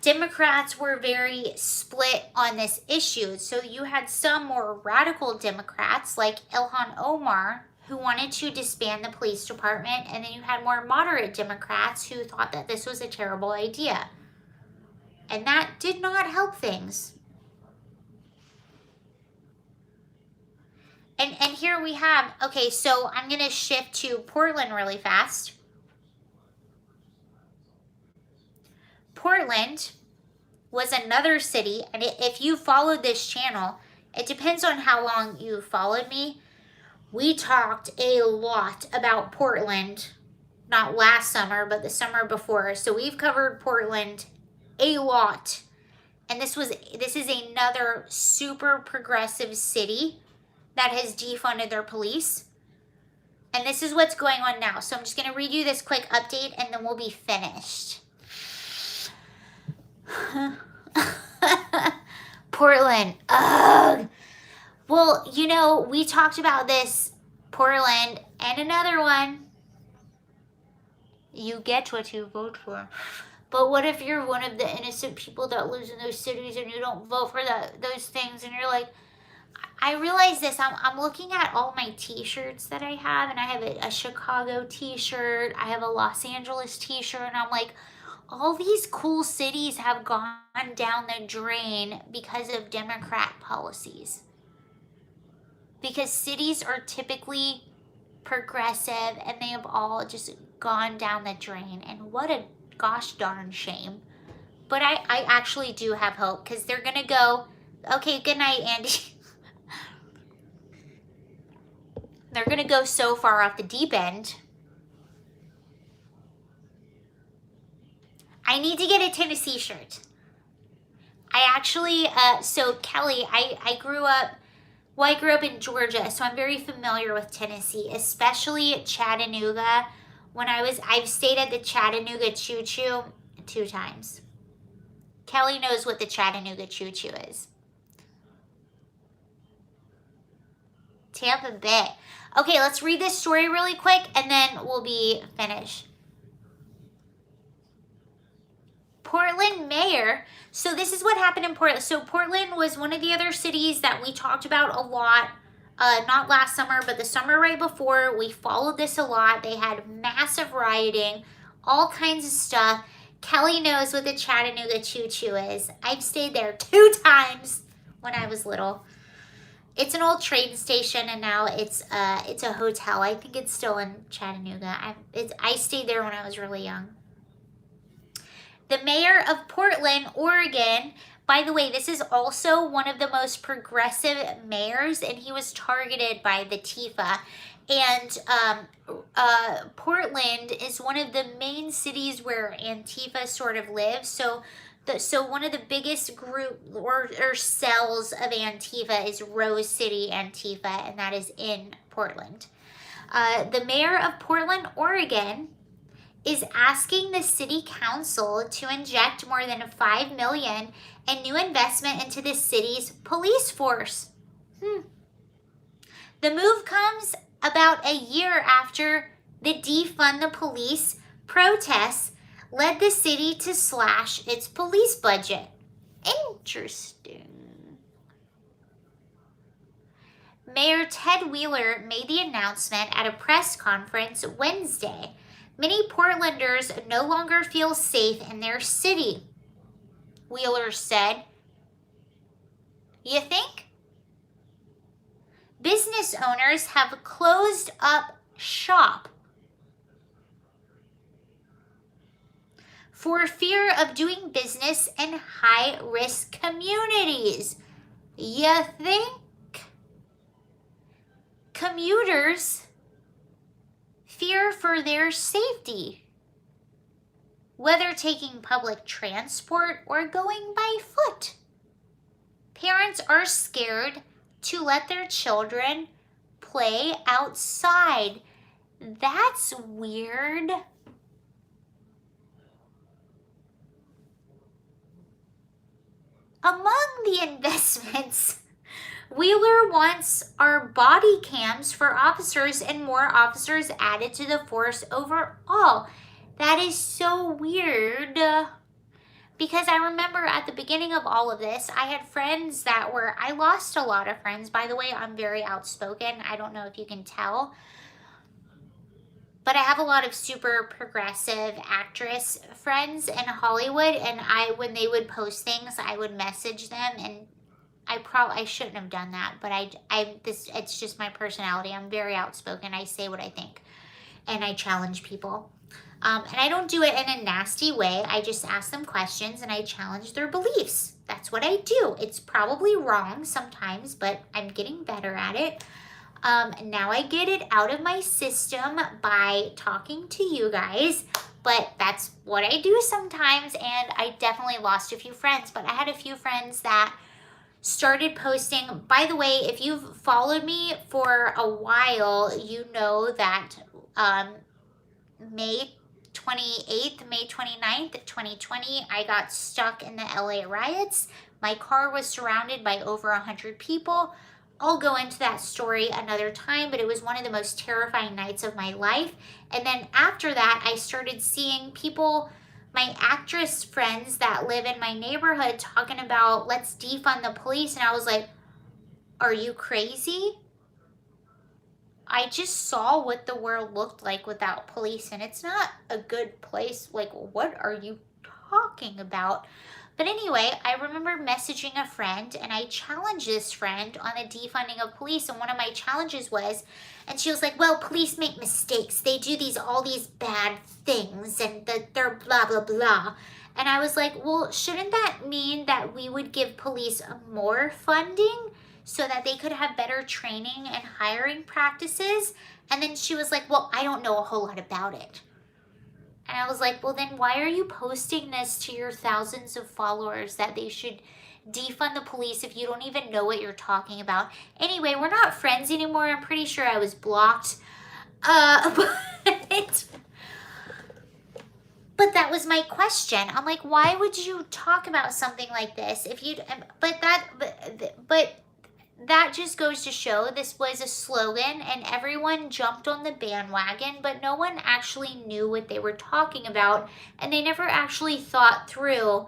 Speaker 1: Democrats were very split on this issue. So you had some more radical Democrats like Ilhan Omar who wanted to disband the police department, and then you had more moderate Democrats who thought that this was a terrible idea. And that did not help things. And here we have, okay, so I'm going to shift to Portland really fast. Portland was another city, and if you followed this channel, it depends on how long you followed me. We talked a lot about Portland, not last summer, but the summer before. So we've covered Portland a lot. And this is another super progressive city that has defunded their police. And this is what's going on now. So I'm just going to read you this quick update and then we'll be finished. Portland. Ugh. Well, you know, we talked about this, Portland, and another one. You get what you vote for. But what if you're one of the innocent people that lives in those cities and you don't vote for those things, and you're like, I realize this. I'm looking at all my t-shirts that I have, and I have a Chicago t-shirt. I have a Los Angeles t-shirt, and I'm like, all these cool cities have gone down the drain because of Democrat policies. Because cities are typically progressive, and they have all just gone down the drain. And what a gosh darn shame. But I actually do have hope, because they're going to go, okay, good night, Andy. They're going to go so far off the deep end. I need to get a Tennessee shirt. I actually, so Kelly, I grew up in Georgia, so I'm very familiar with Tennessee, especially Chattanooga. I've stayed at the Chattanooga Choo Choo 2 times. Kelly knows what the Chattanooga Choo Choo is. Tampa Bay. Okay, let's read this story really quick and then we'll be finished. Portland mayor. So this is what happened in Portland. So Portland was one of the other cities that we talked about a lot. Not last summer, but the summer right before. We followed this a lot. They had massive rioting, all kinds of stuff. Kelly knows what the Chattanooga Choo Choo is. I've stayed there 2 times when I was little. It's an old train station, and now it's a hotel. I think it's still in Chattanooga. I stayed there when I was really young. The mayor of Portland, Oregon, by the way, this is also one of the most progressive mayors, and he was targeted by the Tifa. And Portland is one of the main cities where Antifa sort of lives. So one of the biggest group or cells of Antifa is Rose City Antifa, and that is in Portland. The mayor of Portland, Oregon, is asking the city council to inject more than $5 million in new investment into the city's police force. The move comes about a year after the defund the police protests led the city to slash its police budget. Interesting. Mayor Ted Wheeler made the announcement at a press conference Wednesday. Many Portlanders no longer feel safe in their city, Wheeler said. You think? Business owners have closed up shop for fear of doing business in high-risk communities. You think? Commuters fear for their safety, whether taking public transport or going by foot. Parents are scared to let their children play outside. That's weird. Among the investments, Wheeler wants our body cams for officers and more officers added to the force overall. That is so weird. Because I remember at the beginning of all of this, I had friends I lost a lot of friends. By the way, I'm very outspoken. I don't know if you can tell. But I have a lot of super progressive actress friends in Hollywood. And when they would post things, I would message them, and I shouldn't have done that, but it's just my personality. I'm very outspoken. I say what I think, and I challenge people. And I don't do it in a nasty way. I just ask them questions and I challenge their beliefs. That's what I do. It's probably wrong sometimes, but I'm getting better at it. Now I get it out of my system by talking to you guys, but that's what I do sometimes, and I definitely lost a few friends, but I had a few friends that started posting. By the way, if you've followed me for a while, you know that May 28th, May 29th, 2020, I got stuck in the LA riots. My car was surrounded by over 100 people. I'll go into that story another time, but it was one of the most terrifying nights of my life. And then after that, I started seeing people, my actress friends that live in my neighborhood, talking about let's defund the police. And I was like, are you crazy? I just saw what the world looked like without police, and it's not a good place. Like, what are you talking about? But anyway, I remember messaging a friend, and I challenged this friend on the defunding of police, and one of my challenges was, and she was like, well, police make mistakes. They do all these bad things, and they're blah, blah, blah. And I was like, well, shouldn't that mean that we would give police more funding so that they could have better training and hiring practices? And then she was like, well, I don't know a whole lot about it. And I was like, well, then why are you posting this to your thousands of followers that they should defund the police if you don't even know what you're talking about? Anyway, we're not friends anymore. I'm pretty sure I was blocked. But that was my question. I'm like, why would you talk about something like this if you? But that just goes to show this was a slogan and everyone jumped on the bandwagon, but no one actually knew what they were talking about, and they never actually thought through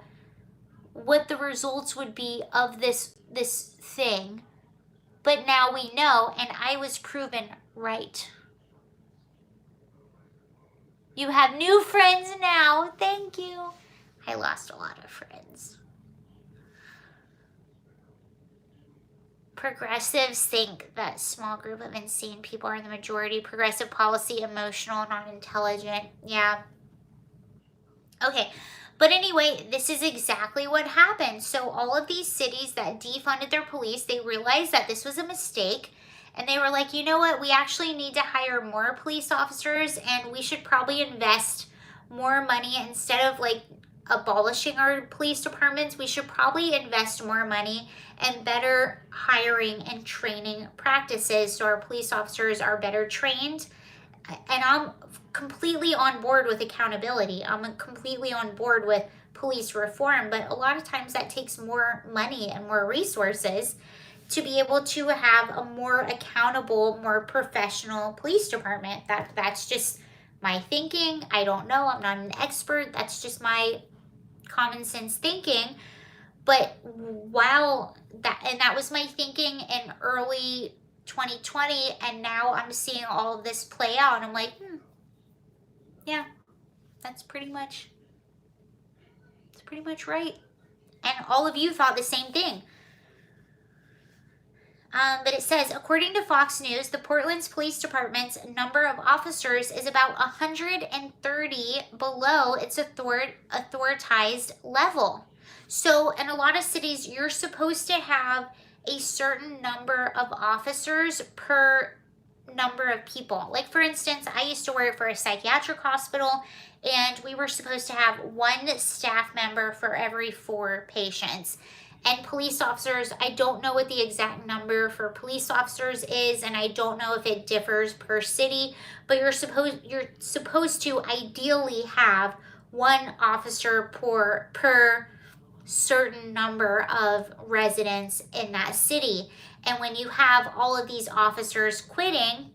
Speaker 1: what the results would be of this thing. But now we know, and I was proven right. You have new friends now. Thank you. I lost a lot of friends. Progressives think that small group of insane people are the majority. Progressive policy, emotional, not intelligent. Yeah. Okay. But anyway, this is exactly what happened. So all of these cities that defunded their police, they realized that this was a mistake. And they were like, you know what? We actually need to hire more police officers, and we should probably invest more money instead of like abolishing our police departments. We should probably invest more money and better hiring and training practices so our police officers are better trained. And I'm completely on board with accountability. I'm completely on board with police reform, but a lot of times that takes more money and more resources to be able to have a more accountable, more professional police department. That's just my thinking. I don't know. I'm not an expert. That's just my common sense thinking. But while that was my thinking in early 2020, and now I'm seeing all of this play out, and I'm like, yeah, that's pretty much right. And all of you thought the same thing. But it says, according to Fox News, the Portland's police department's number of officers is about 130 below its authorized level. So in a lot of cities, you're supposed to have a certain number of officers per number of people. Like, for instance, I used to work for a psychiatric hospital, and we were supposed to have one staff member for every 4 patients. And police officers, I don't know what the exact number for police officers is, and I don't know if it differs per city, but you're supposed to ideally have one officer per certain number of residents in that city. And when you have all of these officers quitting,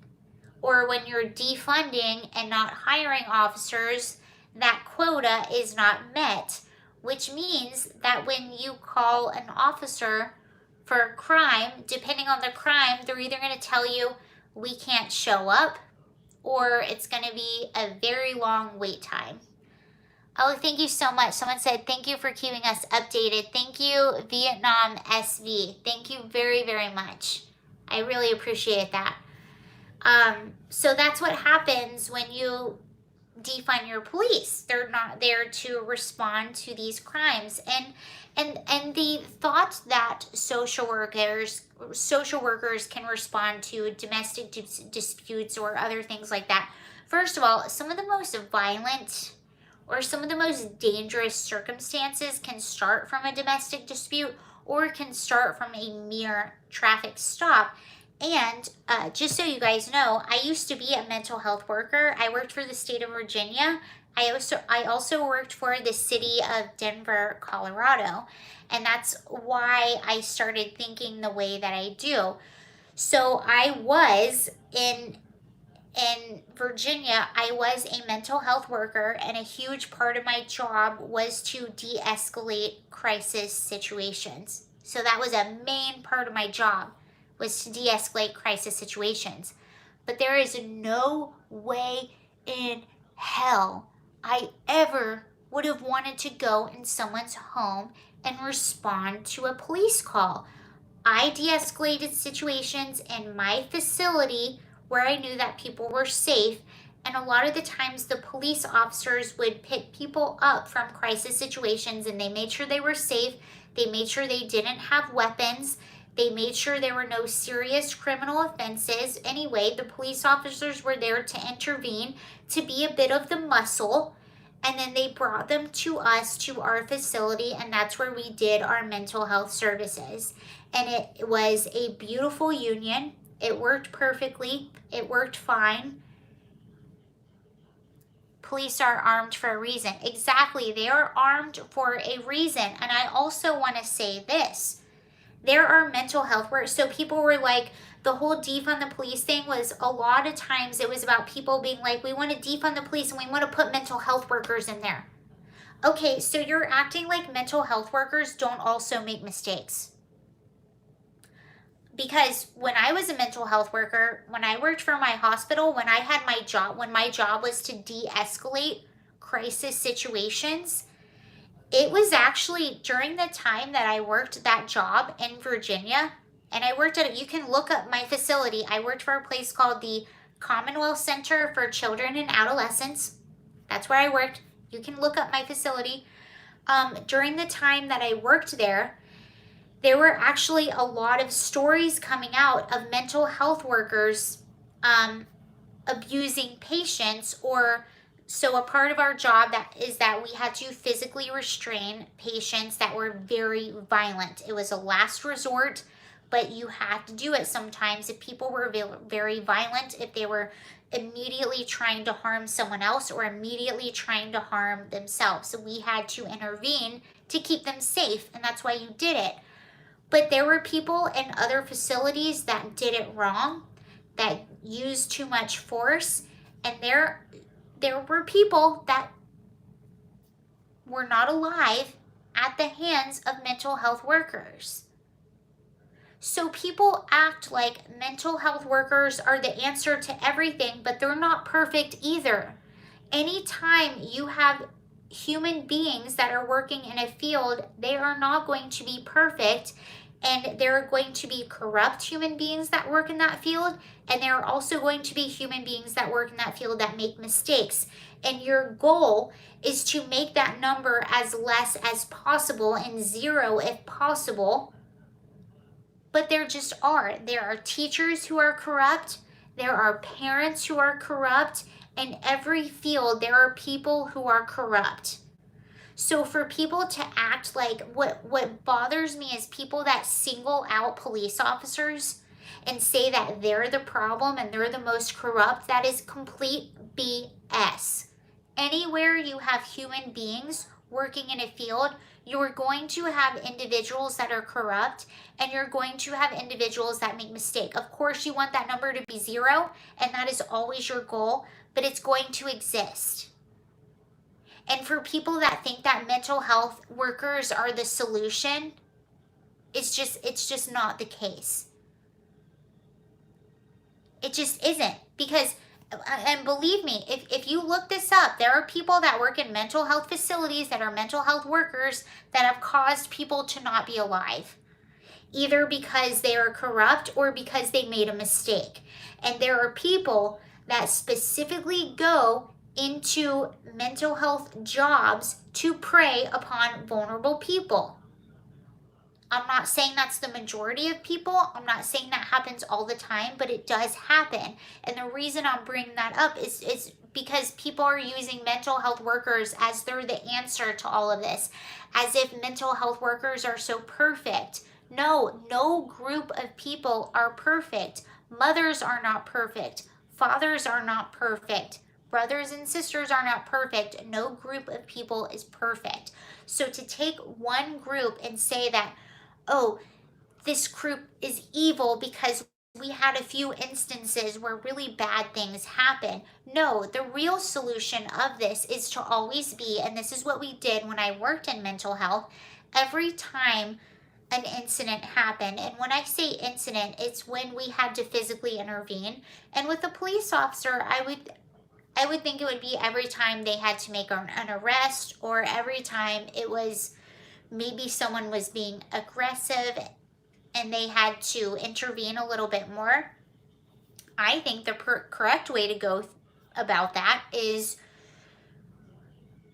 Speaker 1: or when you're defunding and not hiring officers, that quota is not met. Which means that when you call an officer for a crime, depending on the crime, they're either going to tell you, we can't show up, or it's going to be a very long wait time. Oh, thank you so much. Someone said, thank you for keeping us updated. Thank you, Vietnam SV. Thank you very, very much. I really appreciate that. So that's what happens when you defund your police. They're not there to respond to these crimes. And the thought that social workers can respond to domestic disputes or other things like that. First of all, some of the most violent or some of the most dangerous circumstances can start from a domestic dispute or can start from a mere traffic stop. And just so you guys know, I used to be a mental health worker. I worked for the state of Virginia. I also worked for the city of Denver, Colorado. And that's why I started thinking the way that I do. So I was in Virginia, I was a mental health worker, and a huge part of my job was to de-escalate crisis situations. So that was a main part of my job, was to de-escalate crisis situations. But there is no way in hell I ever would have wanted to go in someone's home and respond to a police call. I de-escalated situations in my facility where I knew that people were safe, and a lot of the times the police officers would pick people up from crisis situations, and they made sure they were safe. They made sure they didn't have weapons. They made sure there were no serious criminal offenses. Anyway, the police officers were there to intervene, to be a bit of the muscle, and then they brought them to us, to our facility, and that's where we did our mental health services. And it was a beautiful union. It worked perfectly. It worked fine. Police are armed for a reason. Exactly. They are armed for a reason. And I also want to say this. There are mental health workers. So people were like, the whole defund the police thing was, a lot of times it was about people being like, we want to defund the police and we want to put mental health workers in there. Okay, so you're acting like mental health workers don't also make mistakes. Because when I was a mental health worker, when I worked for my hospital, when my job was to de-escalate crisis situations, it was actually during the time that I worked that job in Virginia, And I worked at, you can look up my facility. I worked for a place called the Commonwealth Center for Children and Adolescents. That's where I worked. You can look up my facility. During the time that I worked there were actually a lot of stories coming out of mental health workers abusing patients. Or so a part of our job is that we had to physically restrain patients that were very violent. It was a last resort, but you had to do it sometimes if people were very violent, if they were immediately trying to harm someone else or immediately trying to harm themselves. So we had to intervene to keep them safe, and that's why you did it. But there were people in other facilities that did it wrong, that used too much force, and there were people that were not alive at the hands of mental health workers. So people act like mental health workers are the answer to everything, but they're not perfect either. Anytime you have human beings that are working in a field, they are not going to be perfect, and there are going to be corrupt human beings that work in that field, and there are also going to be human beings that work in that field that make mistakes. And your goal is to make that number as less as possible, and zero if possible. But there just are. There are teachers who are corrupt. There are parents who are corrupt. In every field, there are people who are corrupt. So for people to act like, what bothers me is people that single out police officers and say that they're the problem and they're the most corrupt. That is complete BS. Anywhere you have human beings working in a field, you're going to have individuals that are corrupt, and you're going to have individuals that make mistakes. Of course, you want that number to be zero, and that is always your goal, but it's going to exist. And for people that think that mental health workers are the solution, it's just not the case. It just isn't. Because, and believe me, if you look this up, there are people that work in mental health facilities that are mental health workers that have caused people to not be alive, either because they are corrupt or because they made a mistake. And there are people that specifically go into mental health jobs to prey upon vulnerable people. I'm not saying that's the majority of people. I'm not saying that happens all the time, but it does happen. And the reason I'm bringing that up is because people are using mental health workers as they're the answer to all of this, as if mental health workers are so perfect. No group of people are perfect. Mothers are not perfect. Fathers are not perfect. Brothers and sisters are not perfect. No group of people is perfect. So to take one group and say that, oh, this group is evil because we had a few instances where really bad things happen. No, the real solution of this is to always be, and this is what we did when I worked in mental health, every time an incident happened, and when I say incident, it's when we had to physically intervene. And with a police officer, I would think it would be every time they had to make an arrest, or every time it was maybe someone was being aggressive and they had to intervene a little bit more. I think the correct way to go about that is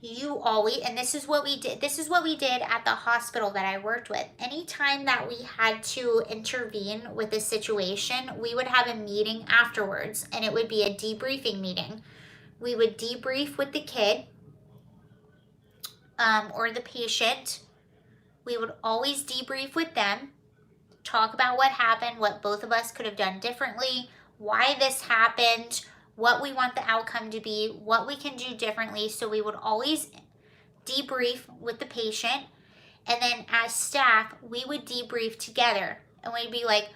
Speaker 1: you always, and this is what we did at the hospital that I worked with. Anytime that we had to intervene with a situation, we would have a meeting afterwards, and it would be a debriefing meeting. We would debrief with the kid or the patient. We would always debrief with them, talk about what happened, what both of us could have done differently, why this happened, what we want the outcome to be, what we can do differently. So we would always debrief with the patient, and then as staff, we would debrief together, and we'd be like,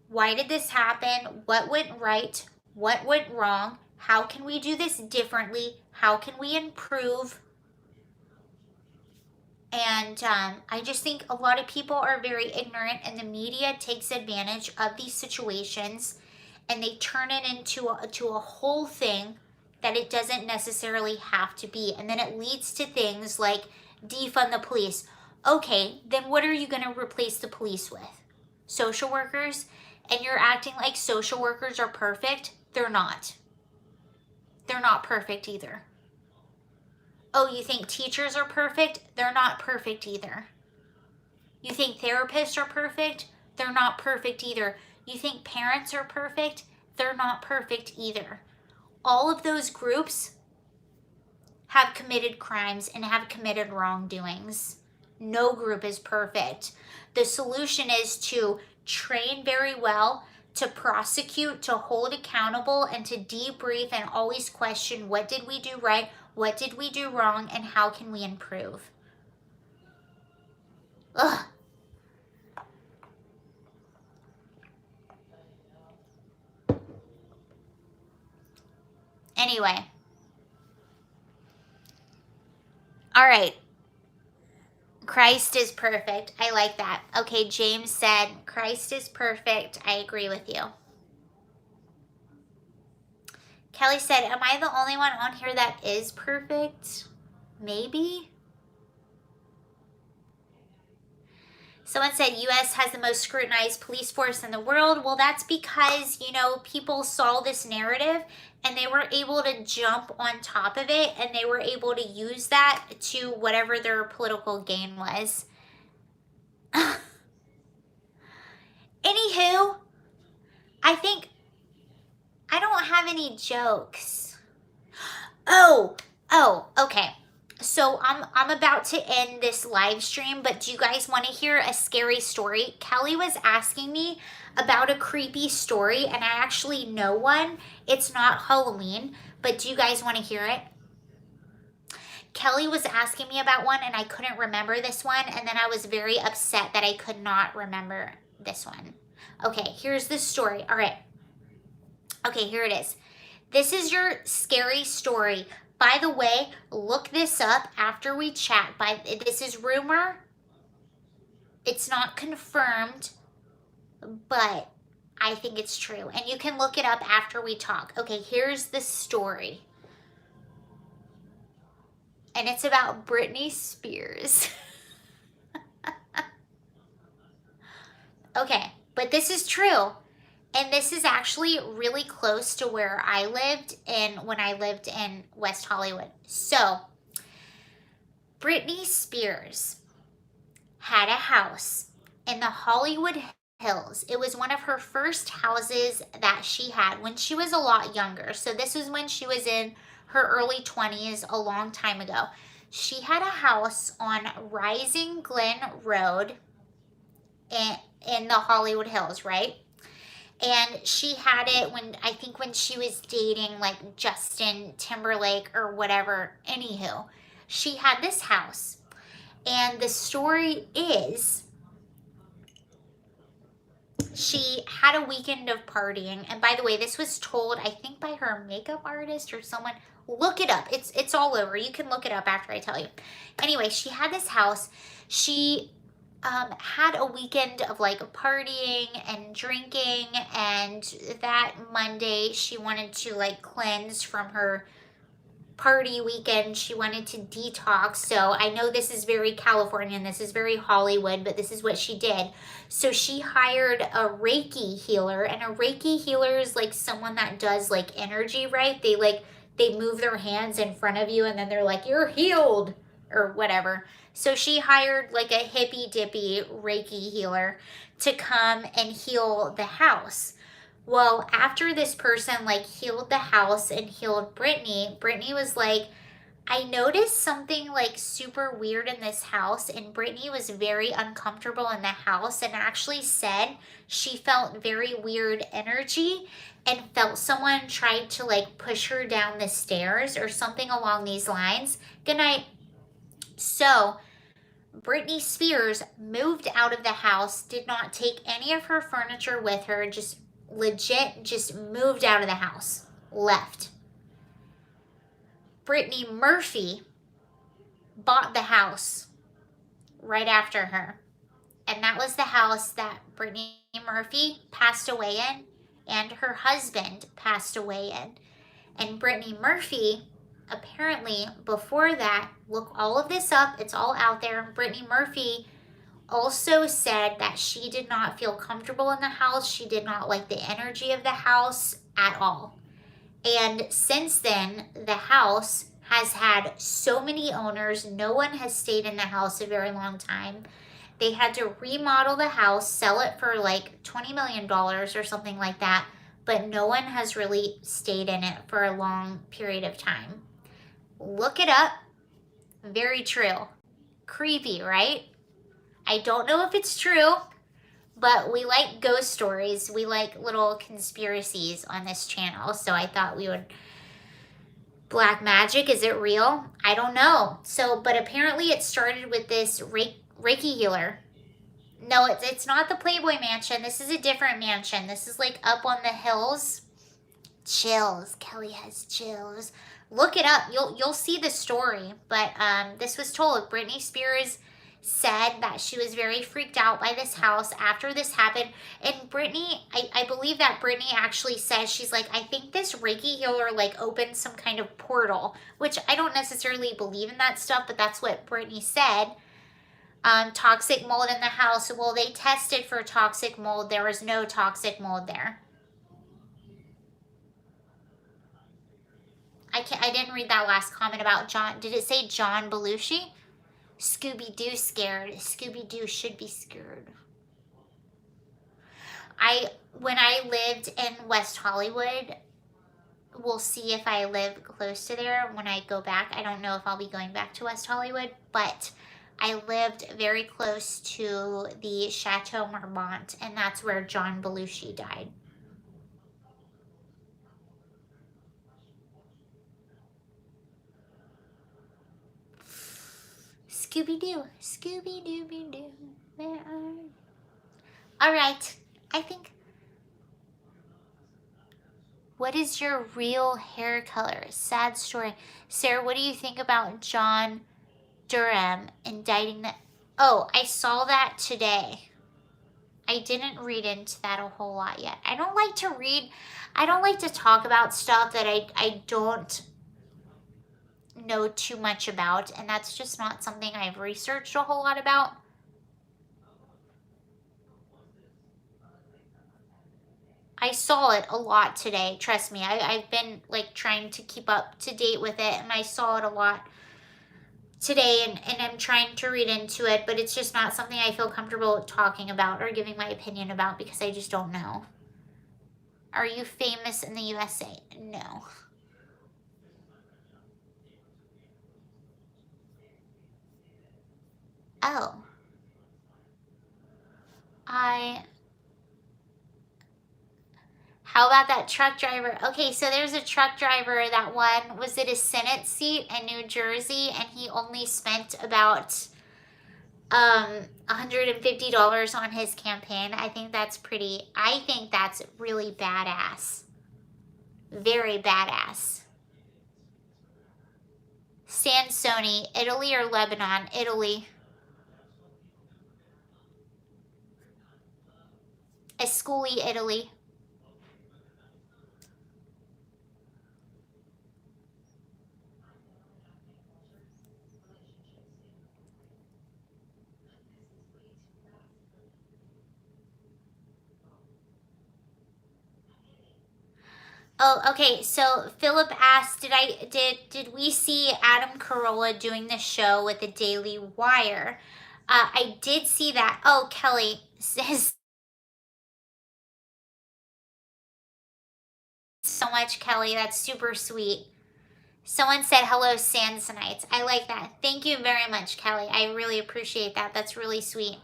Speaker 1: why did this happen? What went right? What went wrong? How can we do this differently? How can we improve? And I just think a lot of people are very ignorant, and the media takes advantage of these situations, and they turn it into a whole thing that it doesn't necessarily have to be. And then it leads to things like defund the police. Okay, then what are you going to replace the police with? social workers, and you're acting like social workers are perfect. They're not. They're not perfect either. Oh, you think teachers are perfect? They're not perfect either. You think therapists are perfect? They're not perfect either. You think parents are perfect? They're not perfect either. All of those groups have committed crimes and have committed wrongdoings. No group is perfect. The solution is to train very well, to prosecute, to hold accountable, and to debrief and always question, what did we do right, what did we do wrong, and how can we improve? Ugh. Anyway. All right. Christ is perfect. I like that. Okay, James said, Christ is perfect. I agree with you. Kelly said, am I the only one on here that is perfect? Maybe. Someone said U.S. has the most scrutinized police force in the world. Well, that's because, people saw this narrative and they were able to jump on top of it, and they were able to use that to whatever their political gain was. Anywho, I think I don't have any jokes. Oh, okay. So I'm about to end this live stream, but do you guys want to hear a scary story? Kelly was asking me about a creepy story, and I actually know one. It's not Halloween, but do you guys want to hear it? Kelly was asking me about one, and I couldn't remember this one, and then I was very upset that I could not remember this one. Okay, here's the story. All right. Okay, here it is. This is your scary story. By the way, look this up after we chat. This is rumor. It's not confirmed, but I think it's true. And you can look it up after we talk. Okay, here's the story. And it's about Britney Spears. Okay, but this is true. And this is actually really close to where I lived when I lived in West Hollywood. So, Britney Spears had a house in the Hollywood Hills. It was one of her first houses that she had when she was a lot younger. So this was when she was in her early 20s, a long time ago. She had a house on Rising Glen Road in the Hollywood Hills, right? And she had it when she was dating like Justin Timberlake or whatever. Anywho, she had this house. And the story is she had a weekend of partying. And by the way, this was told, I think, by her makeup artist or someone. Look it up. It's all over. You can look it up after I tell you. Anyway, she had this house. She had a weekend of like partying and drinking, and that Monday she wanted to like cleanse from her party weekend. She wanted to detox. So I know this is very Californian, this is very Hollywood, but this is what she did. So she hired a Reiki healer, and a Reiki healer is like someone that does like energy, right? They move their hands in front of you and then they're like, you're healed or whatever. So she hired like a hippy dippy Reiki healer to come and heal the house. Well, after this person like healed the house and healed Britney was like, I noticed something like super weird in this house, and Britney was very uncomfortable in the house and actually said she felt very weird energy and felt someone tried to like push her down the stairs or something along these lines. Good night. So Britney Spears moved out of the house, did not take any of her furniture with her, just moved out of the house, left. Brittany Murphy bought the house right after her. And that was the house that Brittany Murphy passed away in and her husband passed away in. And Brittany Murphy, apparently before that, look all of this up, it's all out there. Brittany Murphy also said that she did not feel comfortable in the house. She did not like the energy of the house at all. And since then, the house has had so many owners. No one has stayed in the house a very long time. They had to remodel the house, sell it for like $20 million or something like that, but no one has really stayed in it for a long period of time. Look it up. Very true. Creepy, right? I don't know if it's true, but we like ghost stories. We like little conspiracies on this channel, so I thought we would... Black magic, is it real? I don't know. So, but apparently it started with this Reiki healer. No, it's not the Playboy Mansion. This is a different mansion. This is like up on the hills. Chills. Kelly has chills. Look it up. You'll see the story. But this was told. Britney Spears said that she was very freaked out by this house after this happened. And Britney, I believe that Britney actually says, she's like, I think this Reiki healer like opened some kind of portal, which I don't necessarily believe in that stuff, but that's what Britney said. Toxic mold in the house. Well, they tested for toxic mold. There was no toxic mold there. I didn't read that last comment about John. Did it say John Belushi? Scooby-Doo scared. Scooby-Doo should be scared. When I lived in West Hollywood, we'll see if I live close to there when I go back. I don't know if I'll be going back to West Hollywood, but I lived very close to the Chateau Marmont, and that's where John Belushi died. Scooby-Doo, Scooby-Dooby-Doo, where are you? All right, I think... What is your real hair color? Sad story. Sarah, what do you think about John Durham indicting the... Oh, I saw that today. I didn't read into that a whole lot yet. I don't like to read... I don't like to talk about stuff that I don't know too much about, and that's just not something I've researched a whole lot about. I saw it a lot today, trust me. I've been like trying to keep up to date with it, and I saw it a lot today, and I'm trying to read into it, but it's just not something I feel comfortable talking about or giving my opinion about because I just don't know. Are you famous in the USA? No. Oh. How about that truck driver? Okay, so there's a truck driver that won, was it a Senate seat in New Jersey, and he only spent about $150 on his campaign. I think that's really badass. Very badass. Sansoni, Italy or Lebanon? Italy. Ascoli, Italy. Oh, okay. So Philip asked, did we see Adam Carolla doing the show with the Daily Wire? I did see that. Oh, Kelly says so much, Kelly. That's super sweet. Someone said hello, Sansonites. I like that. Thank you very much, Kelly. I really appreciate that. That's really sweet.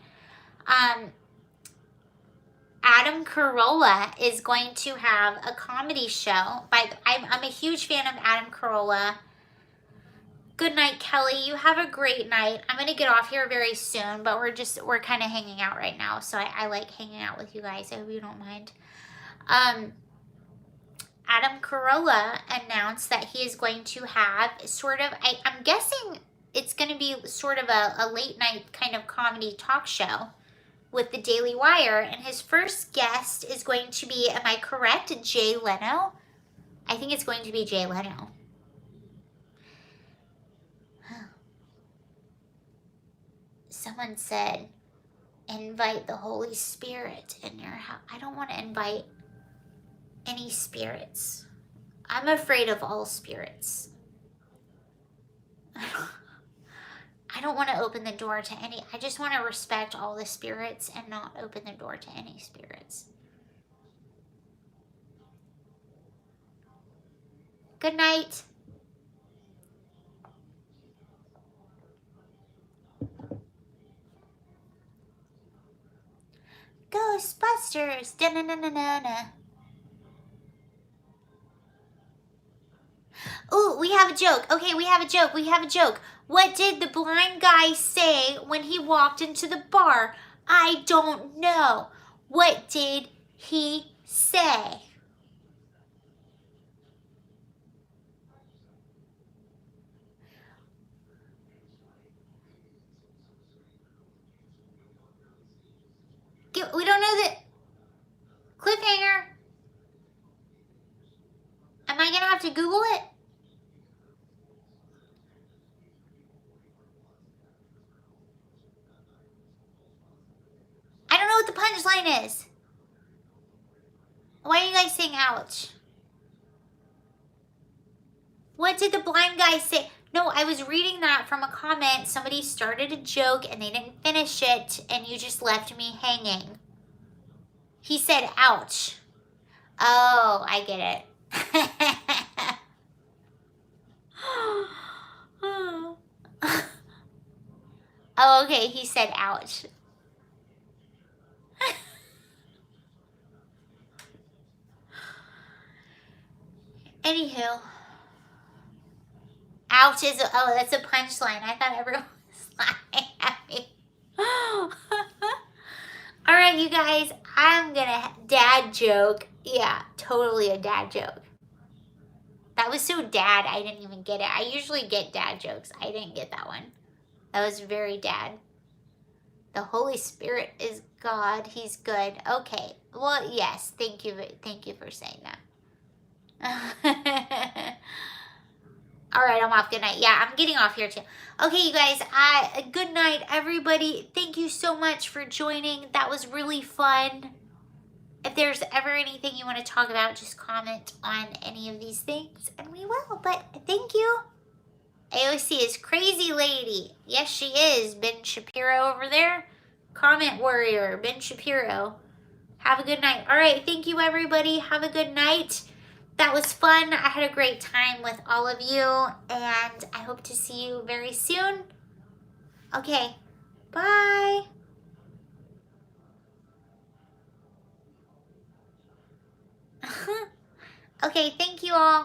Speaker 1: Adam Carolla is going to have a comedy show. I'm a huge fan of Adam Carolla. Good night, Kelly. You have a great night. I'm going to get off here very soon, but we're kind of hanging out right now, so I like hanging out with you guys. I hope you don't mind. Adam Carolla announced that he is going to have sort of, I'm guessing it's going to be sort of a late night kind of comedy talk show with the Daily Wire, and his first guest is going to be, am I correct, Jay Leno? I think it's going to be Jay Leno. Someone said, invite the Holy Spirit in your house. I don't want to invite any spirits. I'm afraid of all spirits. I don't want to open the door to any. I just want to respect all the spirits and not open the door to any spirits. Good night. Ghostbusters. Da-na-na-na-na-na. Ooh, we have a joke. Okay, we have a joke. We have a joke. What did the blind guy say when he walked into the bar? I don't know. What did he say? We don't know the cliffhanger. Am I going to have to Google it? I don't know what the punchline is. Why are you guys saying ouch? What did the blind guy say? No, I was reading that from a comment. Somebody started a joke and they didn't finish it and you just left me hanging. He said ouch. Oh, I get it. Oh, okay, he said ouch. Anywho. Ouch is, oh, that's a punchline. I thought everyone was laughing at me. All right, you guys, I'm gonna dad joke. Yeah, totally a dad joke. That was so dad, I didn't even get it. I usually get dad jokes. I didn't get that one. That was very dad. The Holy Spirit is God. He's good. Okay. Well, yes. Thank you for saying that. All right, I'm off. Good night. Yeah, I'm getting off here too. Okay, you guys. Good night, everybody. Thank you so much for joining. That was really fun. If there's ever anything you want to talk about, just comment on any of these things, and we will. But thank you. AOC is crazy lady. Yes, she is. Ben Shapiro over there. Comment warrior, Ben Shapiro. Have a good night. All right, thank you, everybody. Have a good night. That was fun. I had a great time with all of you, and I hope to see you very soon. Okay, bye. Okay, thank you all.